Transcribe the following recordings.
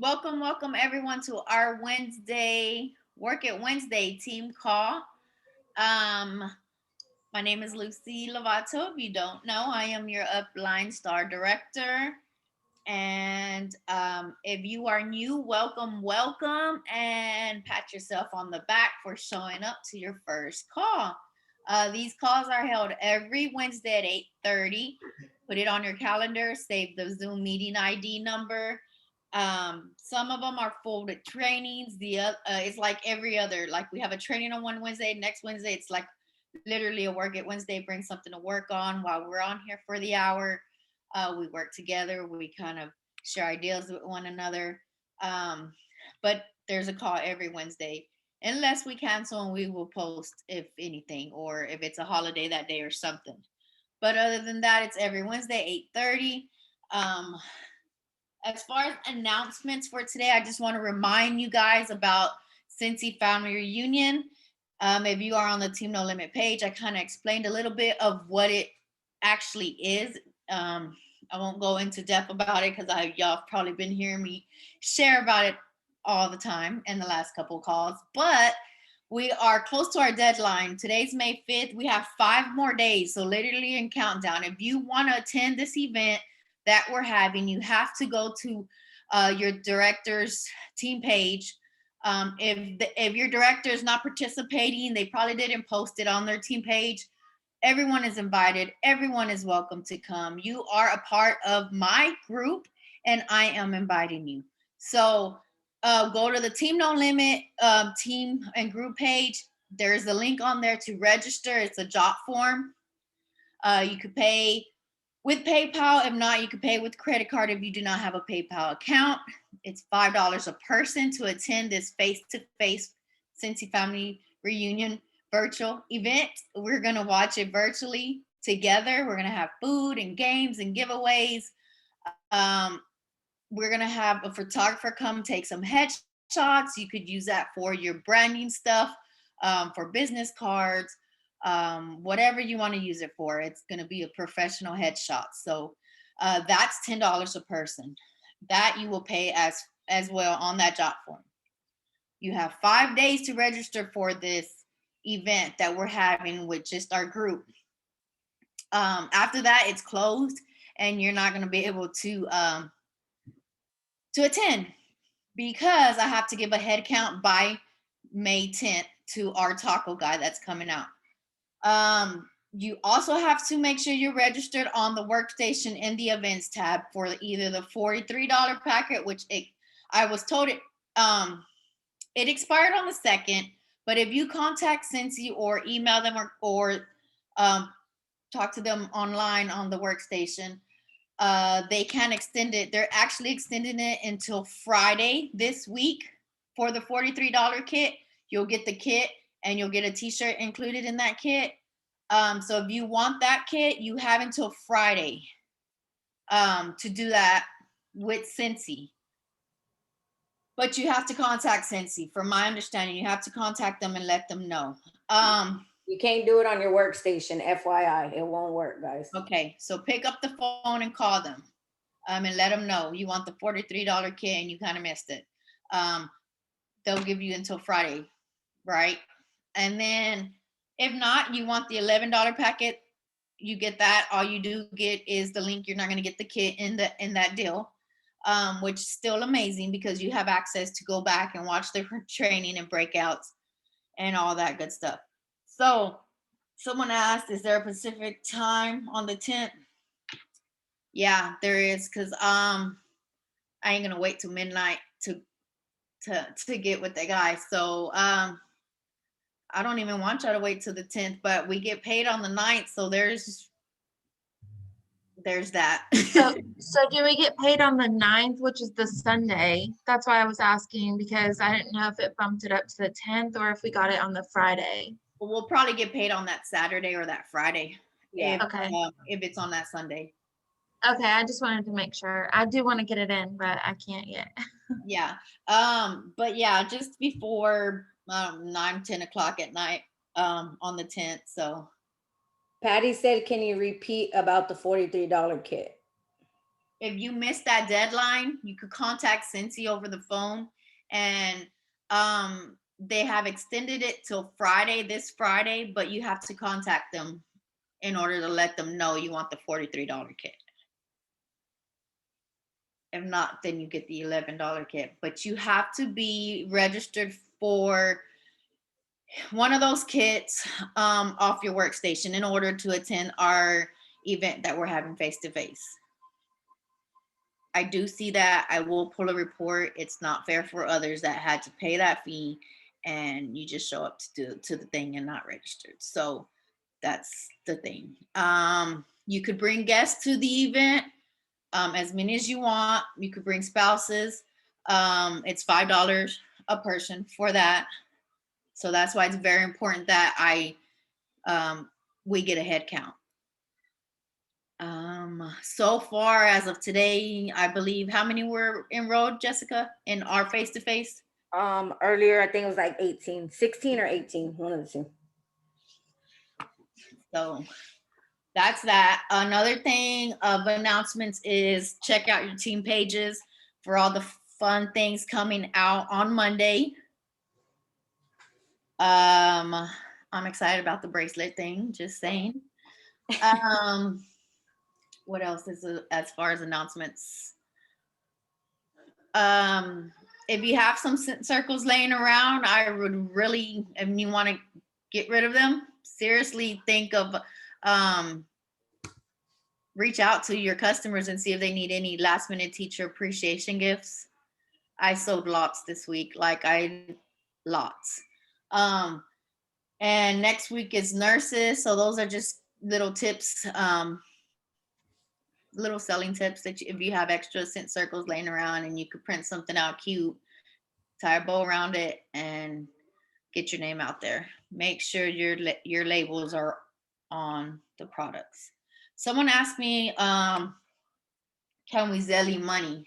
Welcome everyone to our Wednesday Work It Wednesday team call. Um, my name is Lucy Lovato. If you don't know, I am your upline star director. And if you are new, welcome, and pat yourself on the back for showing up to your first call. These calls are held every Wednesday at 8:30. Put it on your calendar, save the Zoom meeting ID number. Some of them are folded trainings. It's like every other, like we have a training on one Wednesday, next Wednesday it's like literally a Work It Wednesday, bring something to work on while we're on here for the hour. We work together, we kind of share ideas with one another. But there's a call every Wednesday, unless we cancel, and we will post if anything, or if it's a holiday that day or something. But other than that, it's every Wednesday, 8:30. As far as announcements for today, I just want to remind you guys about Scentsy Family Reunion. If you are on the Team No Limit page, I kind of explained a little bit of what it actually is. I won't go into depth about it because y'all have probably been hearing me share about it all the time in the last couple of calls. But we are close to our deadline. Today's May 5th. We have 5 more days. So literally in countdown. If you want to attend this event that we're having, you have to go to your director's team page. If your director is not participating, they probably didn't post it on their team page. Everyone is invited. Everyone is welcome to come. You are a part of my group, and I am inviting you. So go to the Team No Limit team and group page. There's a link on there to register. It's a job form. You could pay with PayPal. If not, you can pay with credit card if you do not have a PayPal account. It's $5 a person to attend this face-to-face Scentsy Family Reunion virtual event. We're going to watch it virtually together. We're going to have food and games and giveaways. We're going to have a photographer come take some headshots. You could use that for your branding stuff, for business cards, whatever you want to use it for. It's going to be a professional headshot. So that's $10 a person. That you will pay as well on that job form. You have 5 days to register for this event that we're having with just our group. After that, it's closed, and you're not going to be able to attend, because I have to give a head count by May 10th to our taco guy that's coming out. You also have to make sure you're registered on the workstation in the events tab for either the $43 packet, which I was told it expired on the 2nd, but if you contact Scentsy or email them or talk to them online on the workstation, they can extend it. They're actually extending it until Friday this week for the $43 kit. You'll get the kit, and you'll get a t-shirt included in that kit. So if you want that kit, you have until Friday to do that with Scentsy. But you have to contact Scentsy. From my understanding, you have to contact them and let them know. You can't do it on your workstation, FYI. It won't work, guys. Okay, so pick up the phone and call them and let them know you want the $43 kit and you kind of missed it. They'll give you until Friday, right? And then if not, you want the $11 packet, you get that. All you do get is the link. You're not going to get the kit in that deal, which is still amazing because you have access to go back and watch the training and breakouts and all that good stuff. So someone asked, is there a Pacific time on the 10th? Yeah, there is, because I ain't going to wait till midnight to get with the guy. So I don't even want y'all to wait till the 10th, but we get paid on the 9th, so there's that. So do we get paid on the 9th, which is the Sunday? That's why I was asking, because I didn't know if it bumped it up to the 10th or if we got it on the Friday. We'll probably get paid on that Saturday or that Friday. Yeah. If it's on that Sunday. Okay, I just wanted to make sure. I do want to get it in, but I can't yet. Yeah. But yeah, just before 9-10 o'clock at night on the 10th. So Patty said, can you repeat about the $43 kit? if you miss that deadline, you could contact Scentsy over the phone, and they have extended it till Friday, this Friday, but you have to contact them in order to let them know you want the $43 kit. If not, then you get the $11 kit, but you have to be registered for one of those kits off your workstation in order to attend our event that we're having face to face. I do see that. I will pull a report. It's not fair for others that had to pay that fee and you just show up to the thing and not registered. So that's the thing. You could bring guests to the event, as many as you want. You could bring spouses. It's $5 a person for that. So that's why it's very important that we get a head count. So far as of today, I believe, how many were enrolled, Jessica, in our face-to-face? Earlier, I think it was like 16 or 18, one of the two. So that's that. Another thing of announcements is check out your team pages for all the fun things coming out on Monday. I'm excited about the bracelet thing, just saying. What else is as far as announcements? If you have some scent circles laying around, I would really, if you want to get rid of them, seriously think of reach out to your customers and see if they need any last minute teacher appreciation gifts. I sold lots this week, lots. And next week is nurses, so those are just little tips, little selling tips that if you have extra scent circles laying around and you could print something out cute, tie a bow around it, and get your name out there. Make sure your labels are on the products. Someone asked me, can we Zelly money?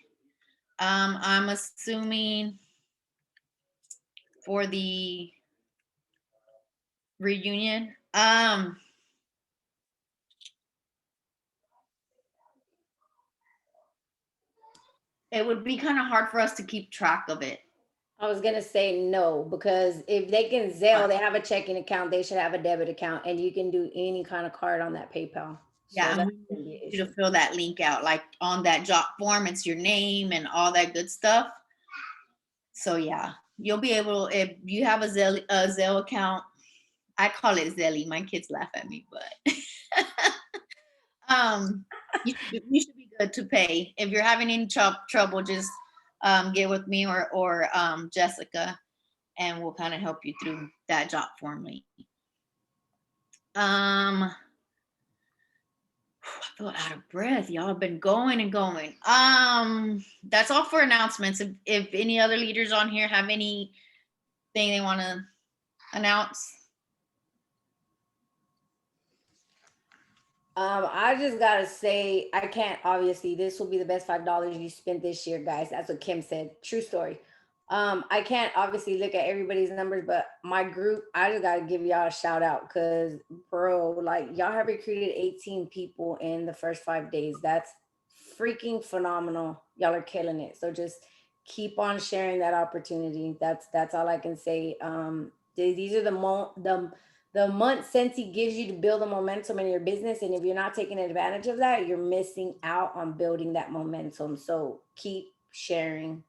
I'm assuming for the reunion. It would be kind of hard for us to keep track of it. I was gonna say no, because if they can Zelle, they have a checking account, they should have a debit account, and you can do any kind of card on that PayPal. Yeah, So we need you to fill that link out, like on that job form, it's your name and all that good stuff. So yeah, you'll be able, if you have a Zelle account, I call it Zelly. My kids laugh at me, but you should be good to pay. If you're having any trouble, just get with me or Jessica, and we'll kind of help you through that job form link. I feel out of breath. Y'all have been going and going. That's all for announcements. If any other leaders on here have anything they want to announce. I just gotta say, I can't, obviously, this will be the best $5 you spent this year, guys. That's what Kim said. True story. I can't obviously look at everybody's numbers, but my group, I just gotta give y'all a shout out, because bro, like, y'all have recruited 18 people in the first 5 days. That's freaking phenomenal. Y'all are killing it. So just keep on sharing that opportunity. That's all I can say. These are the month Scentsy gives you to build a momentum in your business. And if you're not taking advantage of that, you're missing out on building that momentum. So keep sharing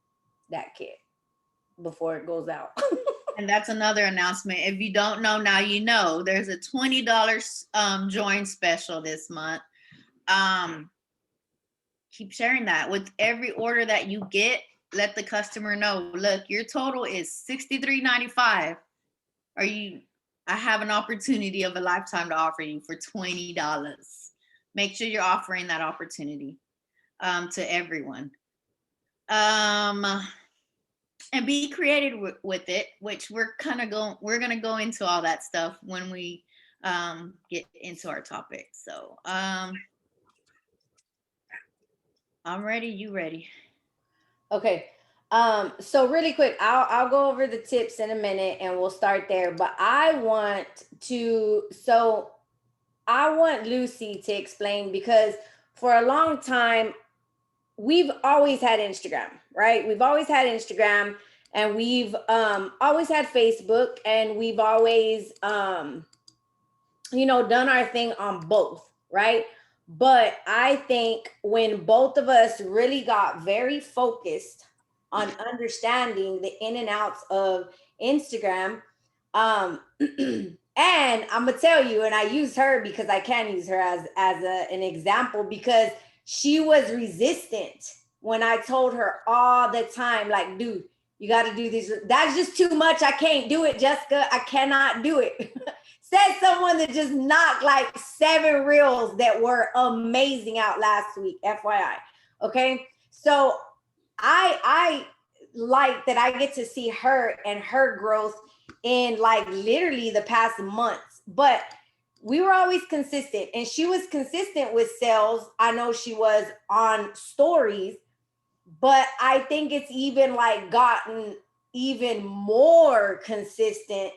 that kit before it goes out. And that's another announcement. If you don't know, now you know. There's a $20 join special this month. Keep sharing that. With every order that you get, let the customer know, look, your total is $63.95. I have an opportunity of a lifetime to offer you for $20. Make sure you're offering that opportunity to everyone. And be creative with it, which we're gonna go into all that stuff when we get into our topic. So I'm ready. You ready? Okay. So really quick, I'll go over the tips in a minute and we'll start there. But I want Lucy to explain, because for a long time we've always had Instagram, right? We've always had Instagram, and we've always had Facebook, and we've always done our thing on both, right? But I think when both of us really got very focused on understanding the in and outs of Instagram, and I'm gonna tell you, and I use her because I can use her an example, because she was resistant when I told her all the time, like, dude, you got to do this. That's just too much. I can't do it, Jessica. I cannot do it. Said someone that just knocked like 7 reels that were amazing out last week, FYI. Okay. So I like that I get to see her and her growth in like literally the past months. But we were always consistent, and she was consistent with sales. I know she was on stories, but I think it's even like gotten even more consistent.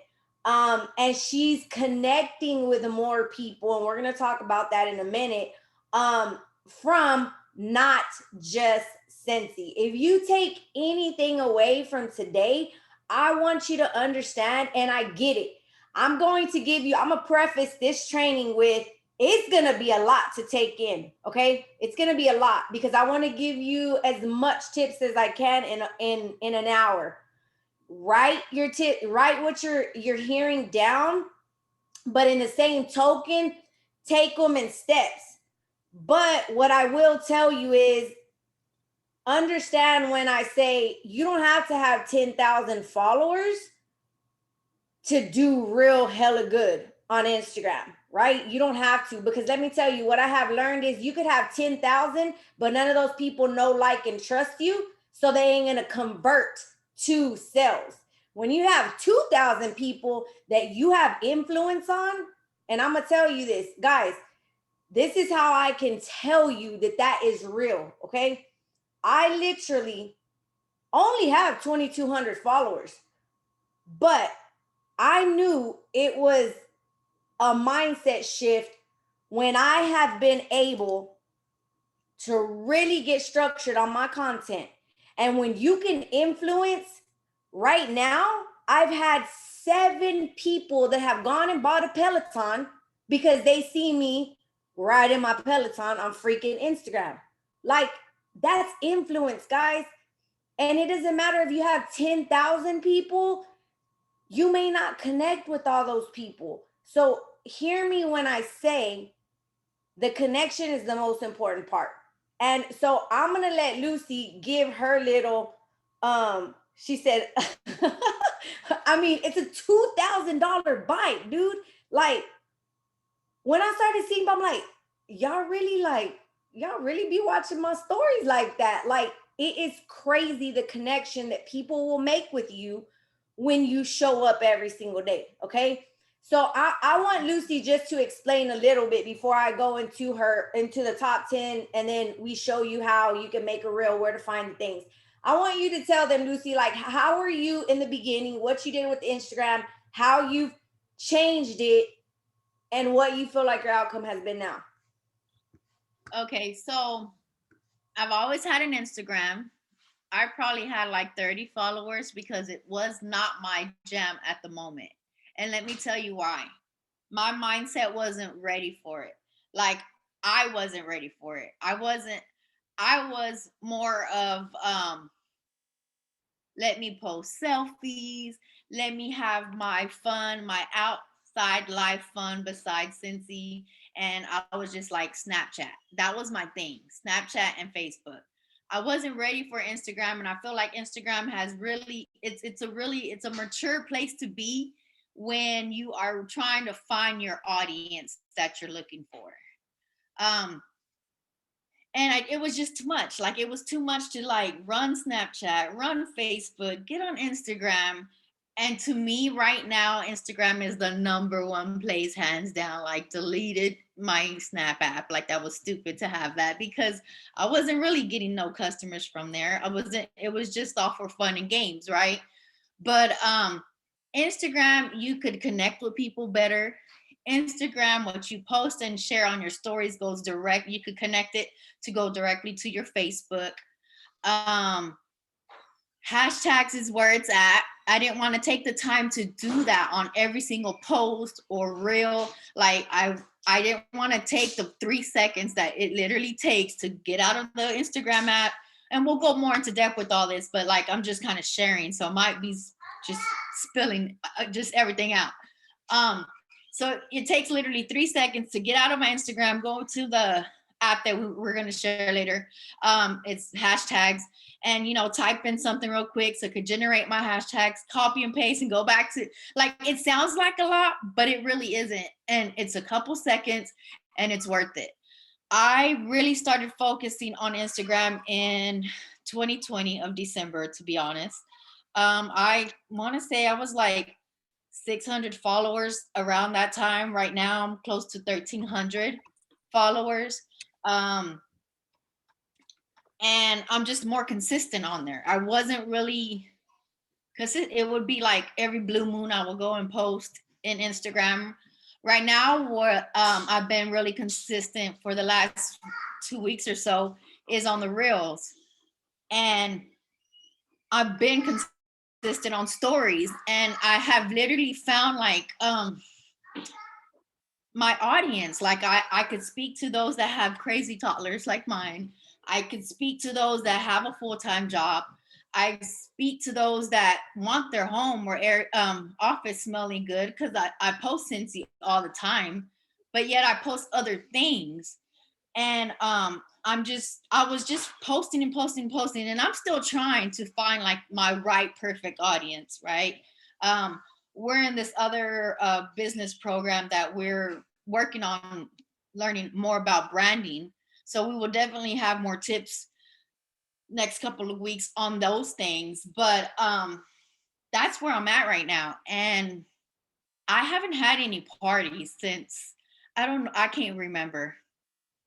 And she's connecting with more people, and we're going to talk about that in a minute, from not just Scentsy. If you take anything away from today, I want you to understand, and I get it. I'm going to preface this training with, it's going to be a lot to take in. Okay. It's going to be a lot, because I want to give you as much tips as I can in an hour. Write your tip, write what you're hearing down, but in the same token, take them in steps. But what I will tell you is, understand when I say you don't have to have 10,000 followers to do real hella good on Instagram, right? You don't have to, because let me tell you, what I have learned is you could have 10,000, but none of those people know, like, and trust you. So they ain't going to convert to sales. When you have 2,000 people that you have influence on, and I'm going to tell you this, guys, this is how I can tell you that that is real. Okay. I literally only have 2,200 followers, but I knew it was a mindset shift when I have been able to really get structured on my content. And when you can influence, right now, I've had 7 people that have gone and bought a Peloton because they see me riding my Peloton on freaking Instagram. Like, that's influence, guys. And it doesn't matter if you have 10,000 people, you may not connect with all those people. So hear me when I say the connection is the most important part. And so I'm going to let Lucy give her little, she said, I mean, it's a $2,000 bike, dude. Like, when I started seeing, I'm like, y'all really be watching my stories like that. Like, it is crazy the connection that people will make with you when you show up every single day. Okay. So I want Lucy just to explain a little bit before I go into the top 10, and then we show you how you can make a reel, where to find the things. I want you to tell them, Lucy, like, how are you in the beginning, what you did with Instagram, how you've changed it, and what you feel like your outcome has been now. Okay, so I've always had an Instagram. I probably had like 30 followers because it was not my jam at the moment. And let me tell you why. My mindset wasn't ready for it. Like, I wasn't ready for it. I was more of let me post selfies, let me have my fun, my outside life fun besides Scentsy. And I was just like, Snapchat. That was my thing, Snapchat and Facebook. I wasn't ready for Instagram, and I feel like Instagram has really, it's a mature place to be when you are trying to find your audience that you're looking for. And it was just too much. Like, it was too much to like run Snapchat, run Facebook, get on Instagram. And to me right now, Instagram is the number one place, hands down. Like, deleted my Snap app. Like, that was stupid to have that, because I wasn't really getting no customers from there. It was just all for fun and games, right? But Instagram, you could connect with people better. Instagram, what you post and share on your stories goes direct. You could connect it to go directly to your Facebook. Hashtags is where it's at. I didn't want to take the time to do that on every single post or reel. Like I didn't want to take the 3 seconds that it literally takes to get out of the Instagram app. And we'll go more into depth with all this, but like I'm just kind of sharing, so I might be just spilling just everything out. So it takes literally 3 seconds to get out of my Instagram, go to the app that we're going to share later. It's hashtags, and type in something real quick so it could generate my hashtags, copy and paste, and go back to, like, it sounds like a lot, but it really isn't. And it's a couple seconds and it's worth it. I really started focusing on Instagram in 2020 of December, to be honest. I want to say I was like 600 followers around that time. Right now I'm close to 1,300 followers. And I'm just more consistent on there. I wasn't really, because it would be like every blue moon I will go and post in Instagram. Right now, what I've been really consistent for the last 2 weeks or so is on the reels. And I've been consistent on stories, and I have literally found like my audience. Like I could speak to those that have crazy toddlers like mine. I could speak to those that have a full-time job. I speak to those that want their home or office smelling good, because I post Scentsy all the time, but yet I post other things. And I was just posting and posting and posting, and I'm still trying to find like my right perfect audience, right? We're in this other business program that we're working on learning more about branding. So we will definitely have more tips next couple of weeks on those things. But that's where I'm at right now. And I haven't had any parties since, I can't remember.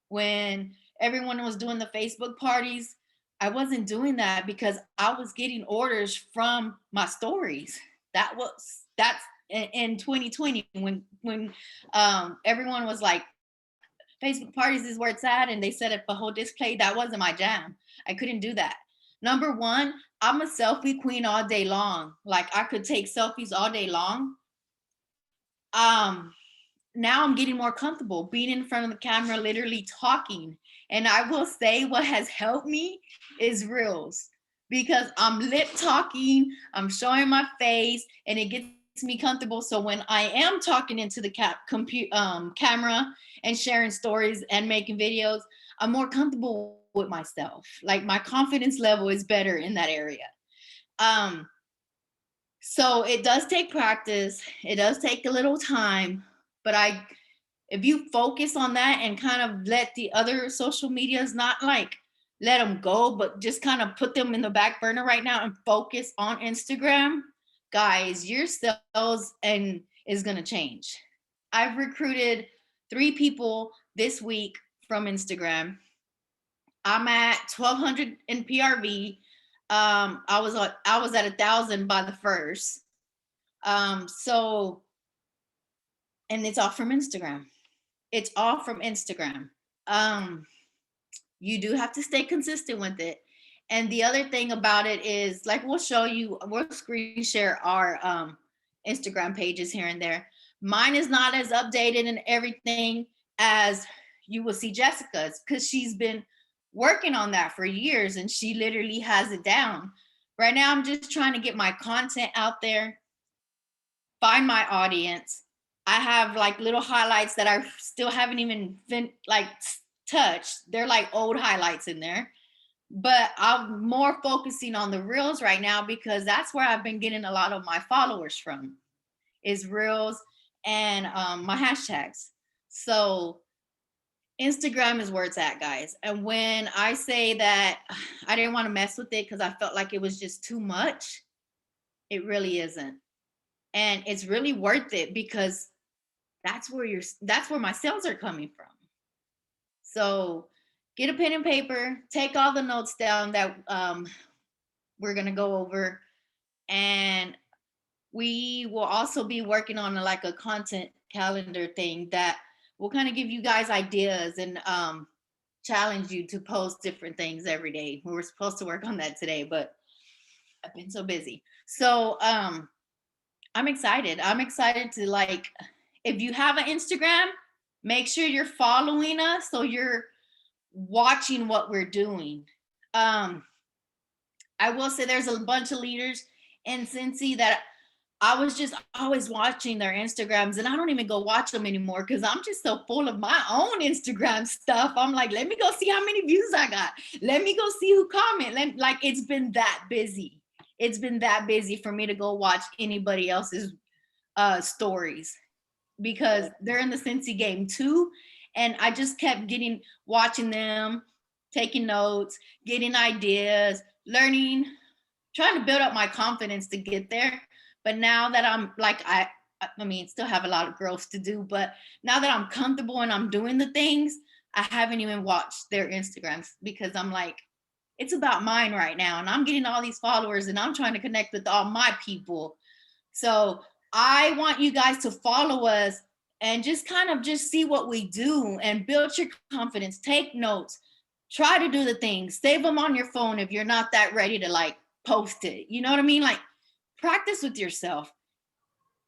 When everyone was doing the Facebook parties, I wasn't doing that because I was getting orders from my stories. That's in 2020 when everyone was like, Facebook parties is where it's at, and they set up a whole display. That wasn't my jam. I couldn't do that. Number one, I'm a selfie queen all day long. Like I could take selfies all day long. Now I'm getting more comfortable being in front of the camera, literally talking. And I will say what has helped me is reels, because I'm lip talking, I'm showing my face, and it gets me comfortable. So when I am talking into the camera and sharing stories and making videos, I'm more comfortable with myself. Like my confidence level is better in that area. So it does take practice. It does take a little time, but if you focus on that and kind of let the other social medias, not like let them go, but just kind of put them in the back burner right now and focus on Instagram, guys, your sales and is going to change. I've recruited 3 people this week from Instagram. I'm at 1,200 in PRV. I was at 1,000 by the first. So, and it's all from Instagram. It's all from Instagram. You do have to stay consistent with it. And the other thing about it is, like, we'll screen share our Instagram pages here and there. Mine is not as updated and everything as you will see Jessica's, because she's been working on that for years and she literally has it down. Right now, I'm just trying to get my content out there, find my audience. I have like little highlights that I still haven't even touched. They're like old highlights in there. But I'm more focusing on the reels right now, because that's where I've been getting a lot of my followers from, is reels and my hashtags. So Instagram is where it's at, guys. And when I say that I didn't want to mess with it because I felt like it was just too much, it really isn't. And it's really worth it, because that's where my sales are coming from. So get a pen and paper, take all the notes down that we're going to go over. And we will also be working on like a content calendar thing that will kind of give you guys ideas and challenge you to post different things every day. We were supposed to work on that today, but I've been so busy. So I'm excited. I'm excited to, like, if you have an Instagram, make sure you're following us so you're watching what we're doing. I will say there's a bunch of leaders in Scentsy that I was just always watching their Instagrams, and I don't even go watch them anymore because I'm just so full of my own Instagram stuff. I'm like, let me go see how many views I got. Let me go see who comment. Like, it's been that busy. It's been that busy for me to go watch anybody else's stories because they're in the Scentsy game too. And I just kept watching them, taking notes, getting ideas, learning, trying to build up my confidence to get there. But now that I'm like, I mean, still have a lot of growth to do, but now that I'm comfortable and I'm doing the things, I haven't even watched their Instagrams because I'm like, it's about mine right now. And I'm getting all these followers and I'm trying to connect with all my people. So I want you guys to follow us and just kind of just see what we do and build your confidence, take notes, try to do the things, save them on your phone if you're not that ready to like post it. You know what I mean? Like, practice with yourself.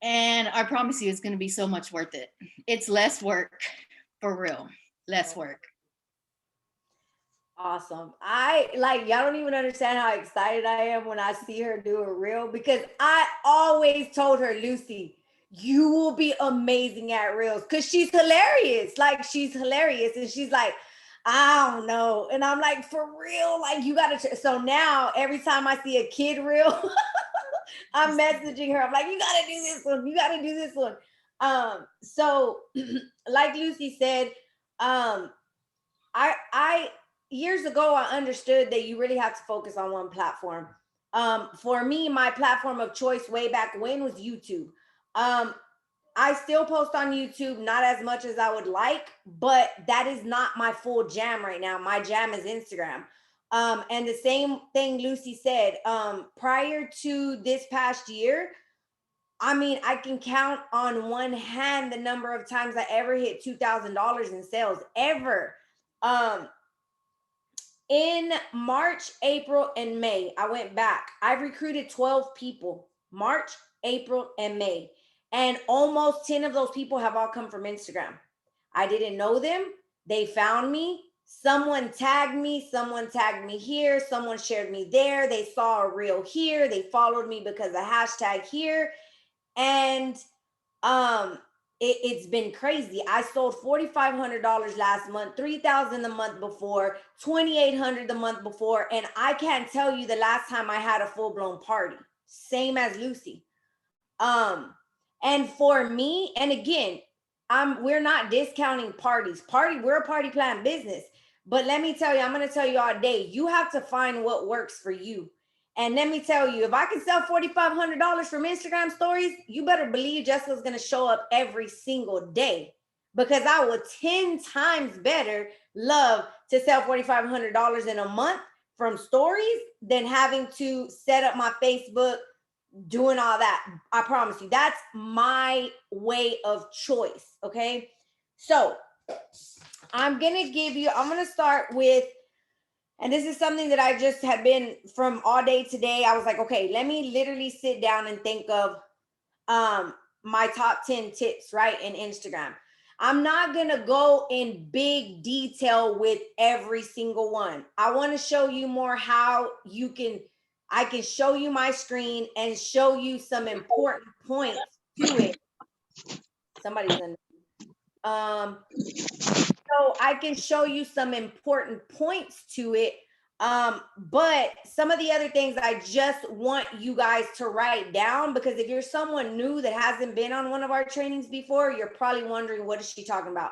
And I promise you, it's going to be so much worth it. It's less work, for real, less work. Awesome. Y'all don't even understand how excited I am when I see her do a reel, because I always told her, Lucy, you will be amazing at reels, because she's hilarious. Like, she's hilarious. And she's like, I don't know. And I'm like, for real, like, you gotta. So now every time I see a kid reel, I'm messaging her. I'm like, you gotta do this one. You gotta do this one. So like Lucy said, I years ago, I understood that you really have to focus on one platform. For me, my platform of choice way back when was YouTube. I still post on YouTube, not as much as I would like, but that is not my full jam right now. My jam is Instagram. And the same thing Lucy said, prior to this past year, I mean, I can count on one hand the number of times I ever hit $2,000 in sales ever. In March, April, and May, I went back. I've recruited 12 people, March, April, and May. And almost 10 of those people have all come from Instagram. I didn't know them. They found me. Someone tagged me here. Someone shared me there. They saw a reel here. They followed me because of hashtag here. And it's been crazy. I sold $4,500 last month, $3,000 the month before, $2,800 the month before. And I can't tell you the last time I had a full-blown party. Same as Lucy. And for me, and again, we're not discounting parties. We're a party plan business. But let me tell you, I'm going to tell you all day, you have to find what works for you. And let me tell you, if I can sell $4,500 from Instagram stories, you better believe Jessica's going to show up every single day, because I would 10 times better love to sell $4,500 in a month from stories than having to set up my Facebook, doing all that. I promise you, that's my way of choice. Okay. So I'm going to start with, and this is something that I just had been from all day today. I was like, okay, let me literally sit down and think of my top 10 tips, right, in Instagram. I'm not going to go in big detail with every single one. I want to show you more how I can show you my screen and show you some important points to it. Somebody's in. So I can show you some important points to it. But some of the other things I just want you guys to write down, because if you're someone new that hasn't been on one of our trainings before, you're probably wondering, what is she talking about?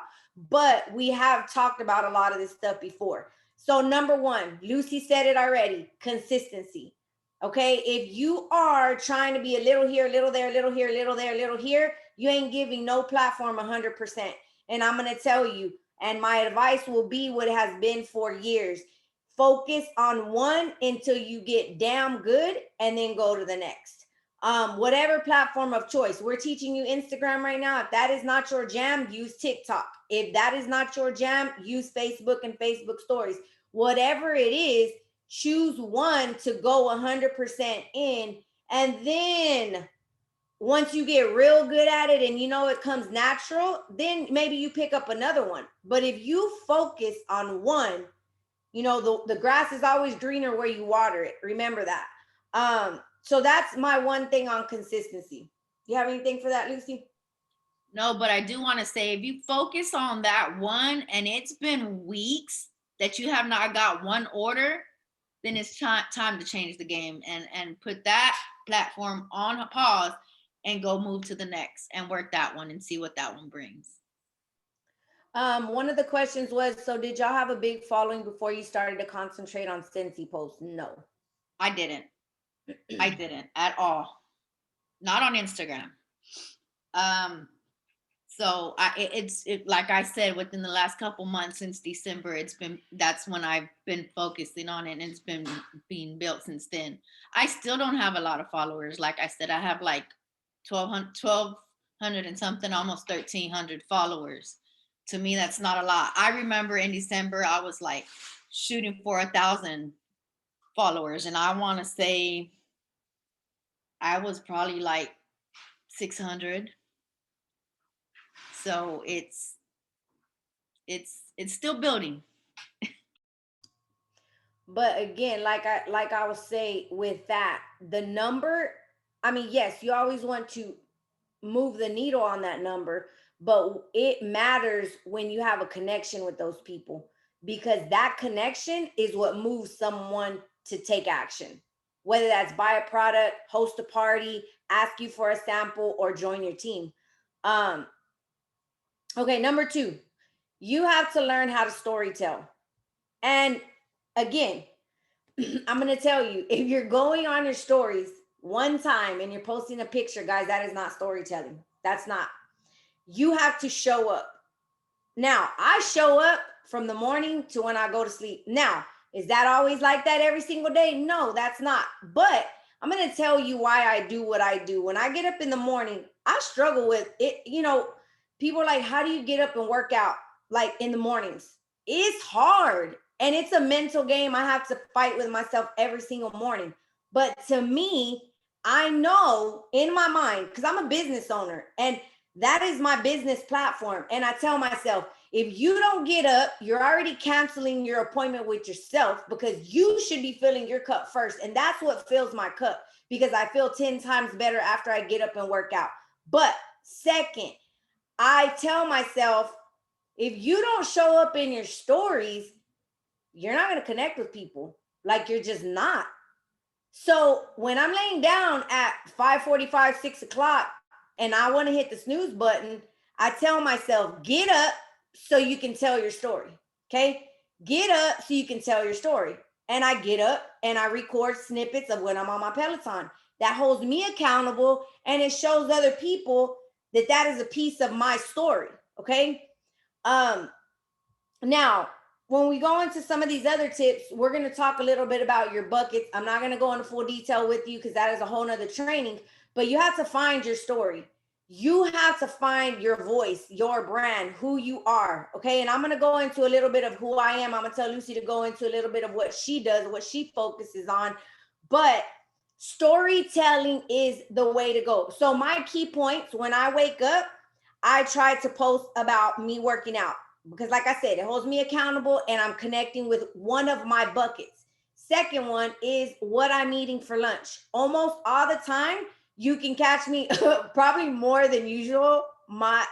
But we have talked about a lot of this stuff before. So number one, Lucy said it already, consistency. Okay, if you are trying to be a little here, a little there, a little here, a little there, a little here, you ain't giving no platform 100%. And I'm going to tell you, and my advice will be what it has been for years. Focus on one until you get damn good, and then go to the next. Whatever platform of choice. We're teaching you Instagram right now. If that is not your jam, use TikTok. If that is not your jam, use Facebook and Facebook stories. Whatever it is, choose one to go 100% in. And then once you get real good at it and you know it comes natural, then maybe you pick up another one. But if you focus on one, you know, the grass is always greener where you water it. Remember that. So that's my one thing on consistency. You have anything for that, Lucy? No, but I do want to say, if you focus on that one and it's been weeks that you have not got one order, then it's time to change the game and put that platform on a pause and go move to the next and work that one and see what that one brings. One of the questions was, so did y'all have a big following before you started to concentrate on Scentsy posts? No. I didn't at all. Not on Instagram. So it's like I said, within the last couple months since December, that's when I've been focusing on it, and it's been being built since then. I still don't have a lot of followers. Like I said, I have like 1,200 and something, almost 1,300 followers. To me, that's not a lot. I remember in December, I was like shooting for 1,000 followers, and I want to say I was probably like 600. So it's still building. But again, like I was saying with that, the number, I mean, yes, you always want to move the needle on that number, but it matters when you have a connection with those people, because that connection is what moves someone to take action, whether that's buy a product, host a party, ask you for a sample, or join your team. Okay, number 2, you have to learn how to storytell. And again, I'm going to tell you, if you're going on your stories one time and you're posting a picture, guys, that is not storytelling. That's not. You have to show up. Now, I show up from the morning to when I go to sleep. Now, is that always like that every single day? No, that's not. But I'm going to tell you why I do what I do. When I get up in the morning, I struggle with it. You know, people are like, how do you get up and work out like in the mornings? It's hard. And it's a mental game I have to fight with myself every single morning. But to me, I know in my mind, because I'm a business owner and that is my business platform. And I tell myself, if you don't get up, you're already canceling your appointment with yourself, because you should be filling your cup first. And that's what fills my cup, because I feel 10 times better after I get up and work out. But second, I tell myself, if you don't show up in your stories, you're not going to connect with people. Like, you're just not. So when I'm laying down at 5:45, 6 o'clock, and I want to hit the snooze button, I tell myself, get up so you can tell your story. Okay. Get up so you can tell your story. And I get up and I record snippets of when I'm on my Peloton. That holds me accountable, and it shows other people that that is a piece of my story. Okay. Now, when we go into some of these other tips, we're going to talk a little bit about your buckets. I'm not going to go into full detail with you because that is a whole nother training, but you have to find your story. You have to find your voice, your brand, who you are. Okay. And I'm going to go into a little bit of who I am. I'm going to tell Lucy to go into a little bit of what she does, what she focuses on, but storytelling is the way to go. So my key points when I wake up, I try to post about me working out, because like I said, it holds me accountable and I'm connecting with one of my buckets. Second one is what I'm eating for lunch. Almost all the time, you can catch me probably more than usual. My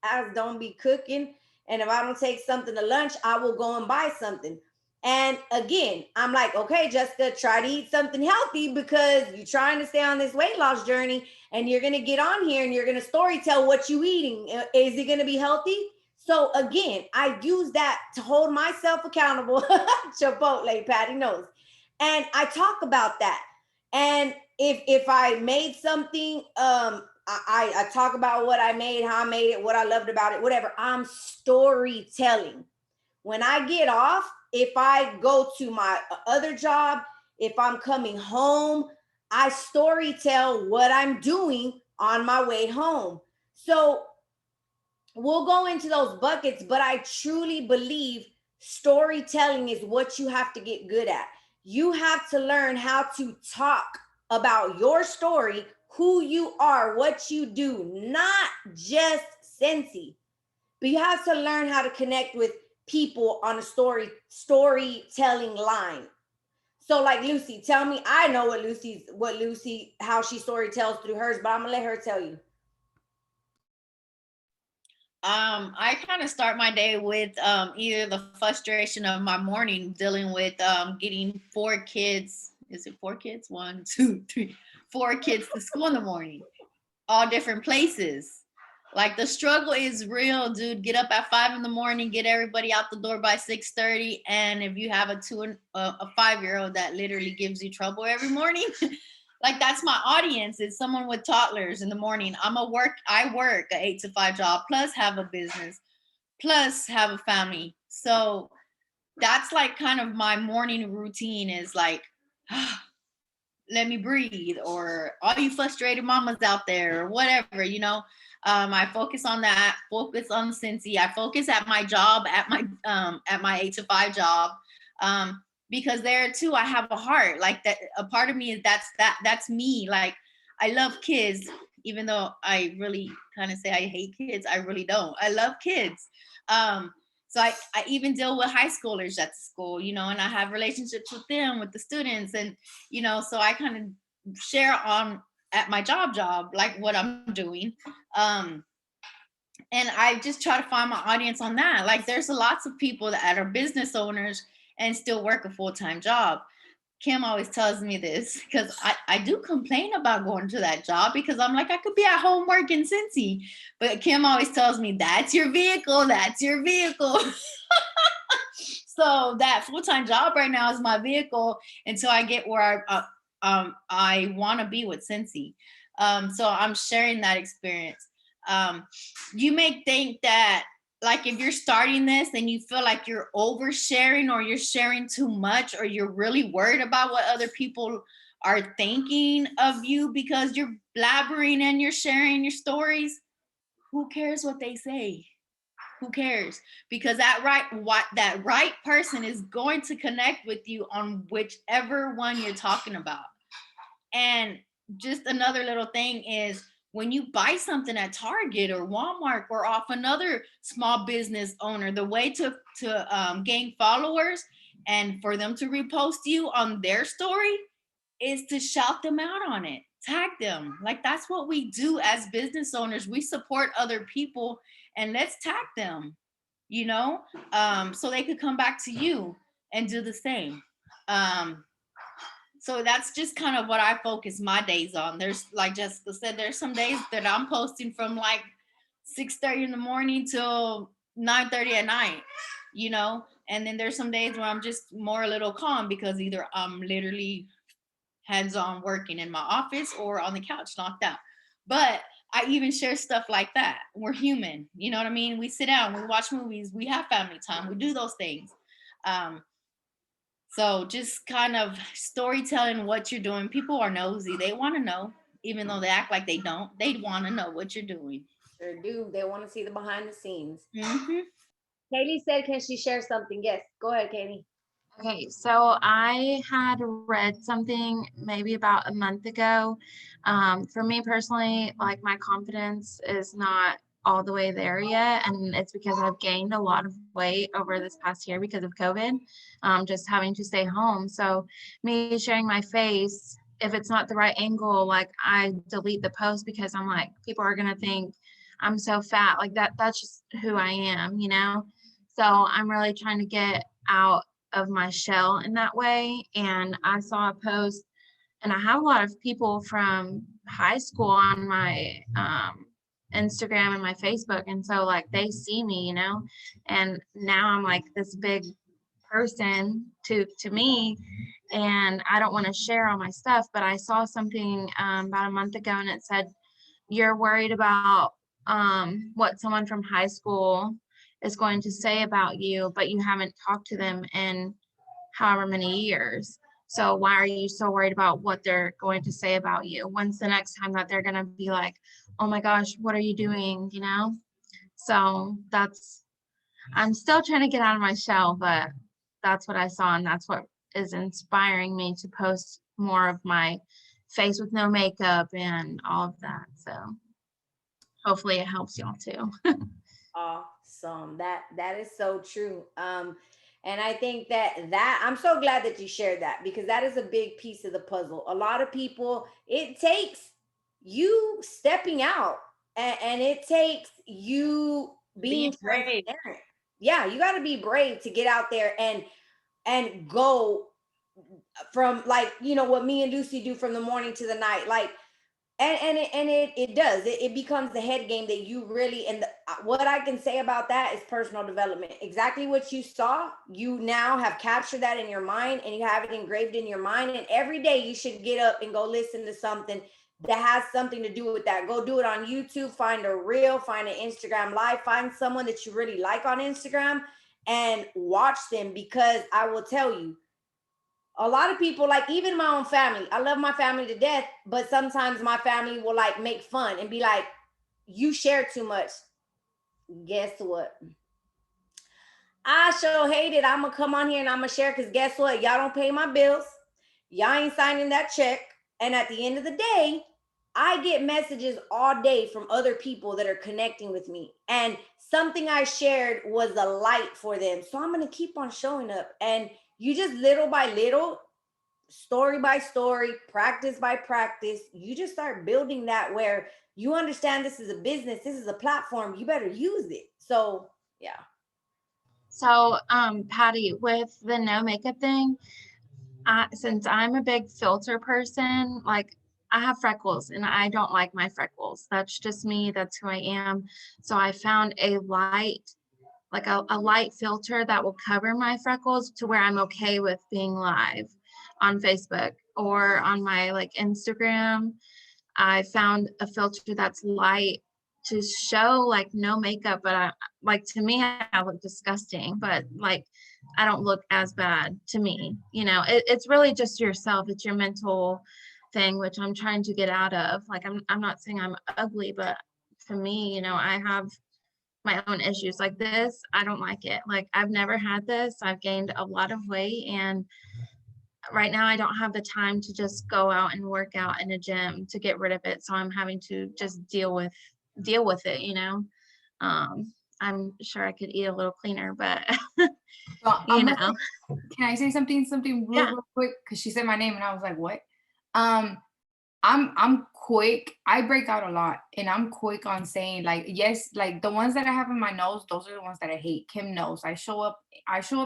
ass don't be cooking. And if I don't take something to lunch, I will go and buy something. And again, I'm like, okay, Jessica, try to eat something healthy, because you're trying to stay on this weight loss journey, and you're going to get on here and you're going to storytell what you're eating. Is it going to be healthy? So again, I use that to hold myself accountable. Chipotle, Patty knows. And I talk about that. And if I made something, I talk about what I made, how I made it, what I loved about it, whatever. I'm storytelling. When I get off, if I go to my other job, if I'm coming home, I story tell what I'm doing on my way home. So we'll go into those buckets, but I truly believe storytelling is what you have to get good at. You have to learn how to talk about your story, who you are, what you do, not just Scentsy, but you have to learn how to connect with people on a storytelling line. So like Lucy, tell me, I know how she story tells through hers, but I'm gonna let her tell you. I kind of start my day with either the frustration of my morning dealing with getting 4 kids. Is it 4 kids? 1, 2, 3, 4 kids to school in the morning, all different places. Like the struggle is real, dude. Get up at 5 in the morning, get everybody out the door by 6:30, and if you have a 5-year-old that literally gives you trouble every morning, like that's my audience. It's someone with toddlers in the morning. I work a 8 to 5 job, plus have a business, plus have a family. So that's like kind of my morning routine is like, let me breathe, or all you frustrated mamas out there, or whatever, you know. I focus on that, focus on Scentsy. I focus at my job, at my 8 to 5 job. Because there too, I have a heart. Like that, a part of me is that's me. Like I love kids, even though I really kind of say I hate kids. I really don't. I love kids. So I even deal with high schoolers at the school, you know, and I have relationships with them, with the students, and you know, so I kind of share on at my job, like what I'm doing. And I just try to find my audience on that. Like there's lots of people that are business owners and still work a full-time job. Kim always tells me this because I do complain about going to that job because I'm like, I could be at home working Scentsy. But Kim always tells me, that's your vehicle, that's your vehicle. So that full-time job right now is my vehicle until I get where I want to be with Scentsy. So I'm sharing that experience. You may think that like if you're starting this and you feel like you're oversharing or you're sharing too much or you're really worried about what other people are thinking of you because you're blabbering and you're sharing your stories, who cares what they say? Who cares? Because that right person is going to connect with you on whichever one you're talking about. And just another little thing is when you buy something at Target or Walmart or off another small business owner, the way to gain followers and for them to repost you on their story is to shout them out on it, tag them. Like that's what we do as business owners. We support other people and let's tag them, you know, so they could come back to you and do the same. So that's just kind of what I focus my days on. There's, like Jessica said, there's some days that I'm posting from like 6:30 in the morning till 9:30 at night, you know, and then there's some days where I'm just more a little calm because either I'm literally hands-on working in my office or on the couch knocked out. But I even share stuff like that. We're human, you know what I mean? We sit down, we watch movies, we have family time, we do those things. So just kind of storytelling what you're doing. People are nosy. They want to know, even though they act like they don't. They want to know what you're doing. Sure do. They want to see the behind the scenes. Mm-hmm. Kaylee said, can she share something? Yes. Go ahead, Kaylee. Okay, so I had read something maybe about a month ago. For me personally, like my confidence is not all the way there yet, and it's because I've gained a lot of weight over this past year because of COVID, just having to stay home. So me sharing my face, if it's not the right angle, like I delete the post because I'm like, people are gonna think I'm so fat. Like that's just who I am, you know? So I'm really trying to get out of my shell in that way. And I saw a post, and I have a lot of people from high school on my Instagram and my Facebook. And so like they see me, you know, and now I'm like this big person to me, and I don't want to share all my stuff. But I saw something about a month ago, and it said, you're worried about what someone from high school is going to say about you, but you haven't talked to them in however many years. So why are you so worried about what they're going to say about you? When's the next time that they're going to be like, oh my gosh, what are you doing? You know? So I'm still trying to get out of my shell, but that's what I saw. And that's what is inspiring me to post more of my face with no makeup and all of that. So hopefully it helps y'all too. Awesome. That is so true. And I think that I'm so glad that you shared that, because that is a big piece of the puzzle. A lot of people, it takes you stepping out, and it takes you being brave. transparent. Yeah, you got to be brave to get out there and go from, like, what me and Lucy do from the morning to the night, like, and it does, it becomes the head game that you really, and what I can say about that is personal development. Exactly what you saw, you now have captured that in your mind, and you have it engraved in your mind, and every day you should get up and go listen to something that has something to do with that. Go do it on YouTube, find a reel, find an Instagram live, find someone that you really like on Instagram and watch them, because I will tell you, a lot of people, like even my own family, I love my family to death, but sometimes my family will like make fun and be like, you share too much. Guess what? I sure hate it. I'm gonna come on here and I'm gonna share, because guess what? Y'all don't pay my bills. Y'all ain't signing that check. And at the end of the day, I get messages all day from other people that are connecting with me. And something I shared was a light for them. So I'm gonna keep on showing up. And you just little by little, story by story, practice by practice, you just start building that, where you understand this is a business, this is a platform, you better use it. So yeah. So, Patty, with the no makeup thing, since I'm a big filter person, like I have freckles and I don't like my freckles. That's just me. That's who I am. So I found a light, like a light filter that will cover my freckles to where I'm okay with being live on Facebook or on my like Instagram. I found a filter that's light to show like no makeup, but like to me I look disgusting, but like I don't look as bad to me. It's really just yourself. It's your mental thing, which I'm trying to get out of. Like I'm not saying I'm ugly, but for me, I have my own issues like this. I don't like it. Like I've never had this. I've gained a lot of weight, and right now I don't have the time to just go out and work out in a gym to get rid of it. So I'm having to just deal with it. I'm sure I could eat a little cleaner, but So you know. can I say something Yeah. real quick? Because she said my name and I was like, what? I'm quick. I break out a lot, and I'm quick on saying, like, yes, like the ones that I have in my nose, those are the ones that I hate. Kim knows. I show up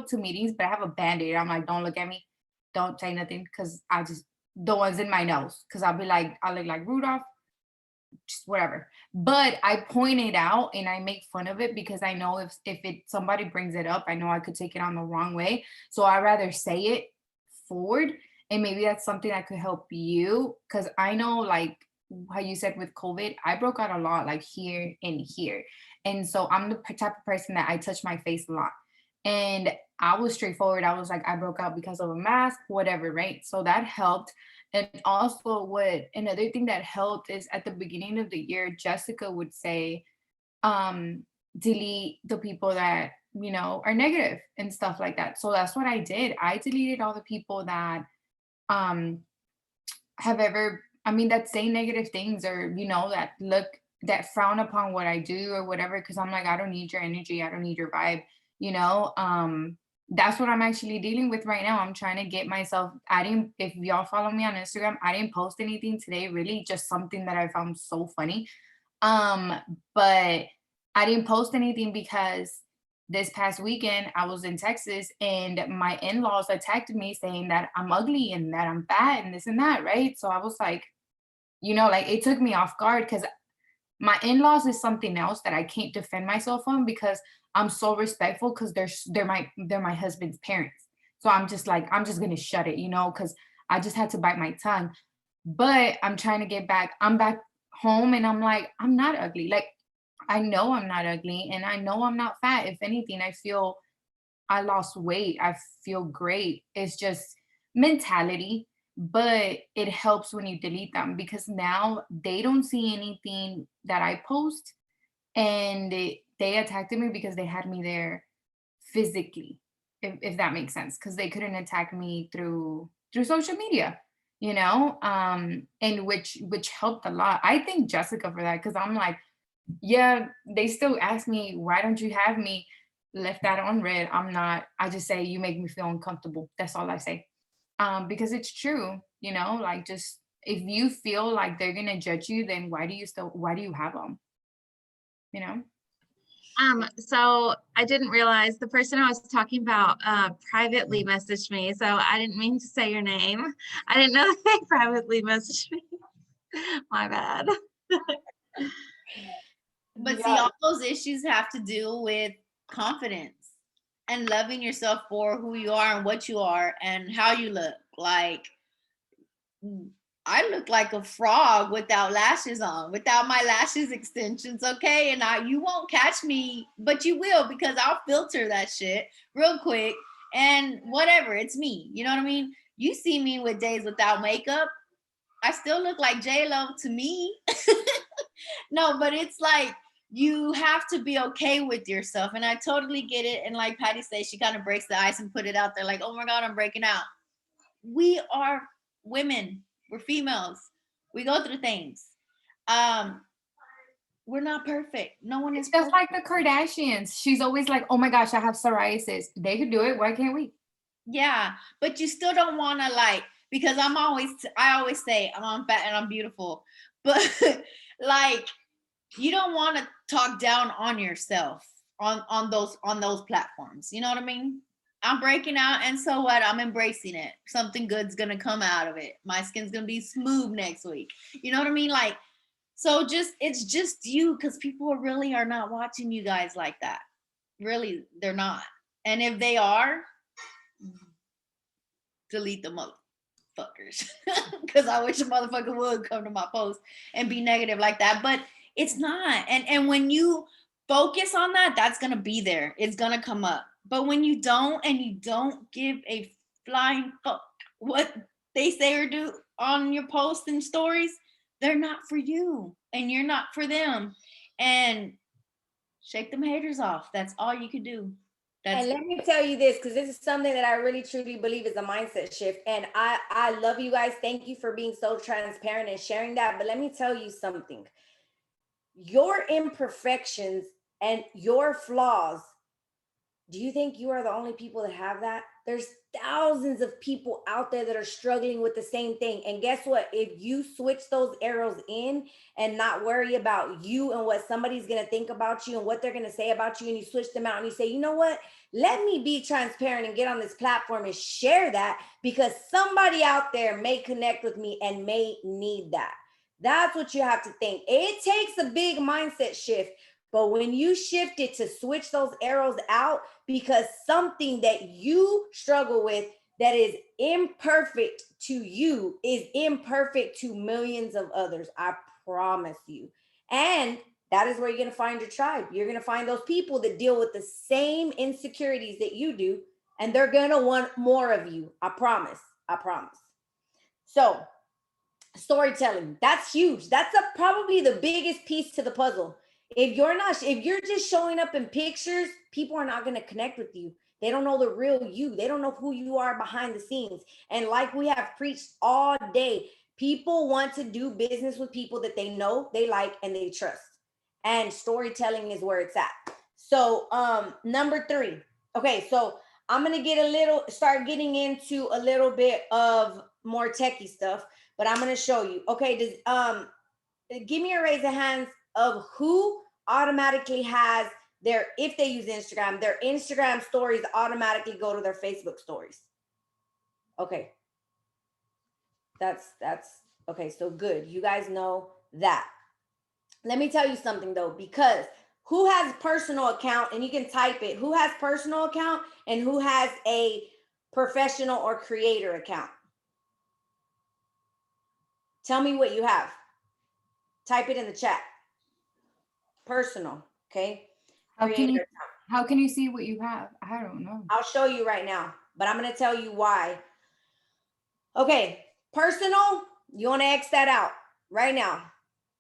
to meetings, but I have a band-aid. I'm like, don't look at me, don't say nothing, because I just, the ones in my nose, because I'll be like, I look like Rudolph, just whatever. But I point it out and I make fun of it, because I know if somebody brings it up, I know I could take it on the wrong way. So I rather say it forward, and maybe that's something that could help you, because I know, like how you said with COVID, I broke out a lot, like here and here. And so I'm the type of person that I touch my face a lot. And I was straightforward. I was like, I broke out because of a mask, whatever, right? So that helped. And also, what another thing that helped is at the beginning of the year, Jessica would say, delete the people that, are negative and stuff like that. So that's what I did. I deleted all the people that have ever, that say negative things, or, that frown upon what I do or whatever, because I'm like, I don't need your energy. I don't need your vibe, that's what I'm actually dealing with right now. I'm trying to get myself, if y'all follow me on Instagram, I didn't post anything today, really just something that I found so funny. But I didn't post anything because this past weekend I was in Texas, and my in-laws attacked me saying that I'm ugly and that I'm fat and this and that, right? So I was like, like it took me off guard, because my in-laws is something else that I can't defend myself on, because I'm so respectful, because they're my husband's parents. So I'm just like, I'm just gonna shut it, because I just had to bite my tongue. But I'm trying to get back. I'm back home, and I'm like, I'm not ugly. Like, I know I'm not ugly, and I know I'm not fat. If anything, I feel I lost weight. I feel great. It's just mentality, but it helps when you delete them because now they don't see anything that I post, and they attacked me because they had me there physically, if that makes sense, because they couldn't attack me through social media, and which helped a lot. I thank Jessica for that because I'm like, yeah, they still ask me, why don't you have me left that on red? I just say, you make me feel uncomfortable. That's all I say. Because it's true, like, just if you feel like they're gonna judge you, then why do you have them? You know? So I didn't realize the person I was talking about privately messaged me, so I didn't mean to say your name. I didn't know that they privately messaged me. My bad. But see, all those issues have to do with confidence and loving yourself for who you are and what you are and how you look. Like, I look like a frog without lashes on, without my lashes extensions, okay? And you won't catch me, but you will, because I'll filter that shit real quick and whatever, it's me. You know what I mean? You see me with days without makeup, I still look like J-Lo to me. No, but it's like, you have to be okay with yourself. And I totally get it. And like Patty says, she kind of breaks the ice and put it out there like, oh my God, I'm breaking out. We are women. We're females. We go through things. We're not perfect. No one is just perfect. like the Kardashians. She's always like, oh my gosh, I have psoriasis. They could do it. Why can't we? Yeah, but you still don't want to, like, because I always say I'm fat and I'm beautiful, but like, you don't want to talk down on yourself on those platforms. You know what I mean? I'm breaking out, and so what? I'm embracing it. Something good's gonna come out of it. My skin's gonna be smooth next week. You know what I mean? Like, so it's just you, because people really are not watching you guys like that. Really, they're not. And if they are, delete the motherfuckers. Because I wish a motherfucker would come to my post and be negative like that. But it's not. And when you focus on that, that's gonna be there. It's gonna come up. But when you don't, and you don't give a flying fuck what they say or do on your posts and stories, they're not for you, and you're not for them. And shake them haters off. That's all you can do. And let me tell you this, because this is something that I really truly believe is a mindset shift. And I love you guys. Thank you for being so transparent and sharing that. But let me tell you something. Your imperfections and your flaws, do you think you are the only people that have that? There's thousands of people out there that are struggling with the same thing. And guess what? If you switch those arrows in and not worry about you and what somebody's going to think about you and what they're going to say about you, and you switch them out and you say, you know what? Let me be transparent and get on this platform and share that, because somebody out there may connect with me and may need that. That's what you have to think. It takes a big mindset shift. But when you shift it to switch those arrows out, because something that you struggle with that is imperfect to you is imperfect to millions of others, I promise you. And that is where you're going to find your tribe. You're going to find those people that deal with the same insecurities that you do, and they're going to want more of you. I promise. I promise. So, storytelling, that's huge. That's probably the biggest piece to the puzzle. If you're just showing up in pictures, people are not going to connect with you. They don't know the real you. They don't know who you are behind the scenes. And like we have preached all day, people want to do business with people that they know, they like, and they trust. And storytelling is where it's at. So number 3. Okay, so I'm going to start getting into a little bit of more techie stuff, but I'm going to show you. Okay, give me a raise of hands of who automatically has if they use Instagram, their Instagram stories automatically go to their Facebook stories. Okay. That's okay. So good. You guys know that. Let me tell you something though, because who has personal account, and you can type it, who has personal account and who has a professional or creator account? Tell me what you have. Type it in the chat. Personal, okay? How can you see what you have? I don't know. I'll show you right now, but I'm going to tell you why. Okay, personal, you want to X that out right now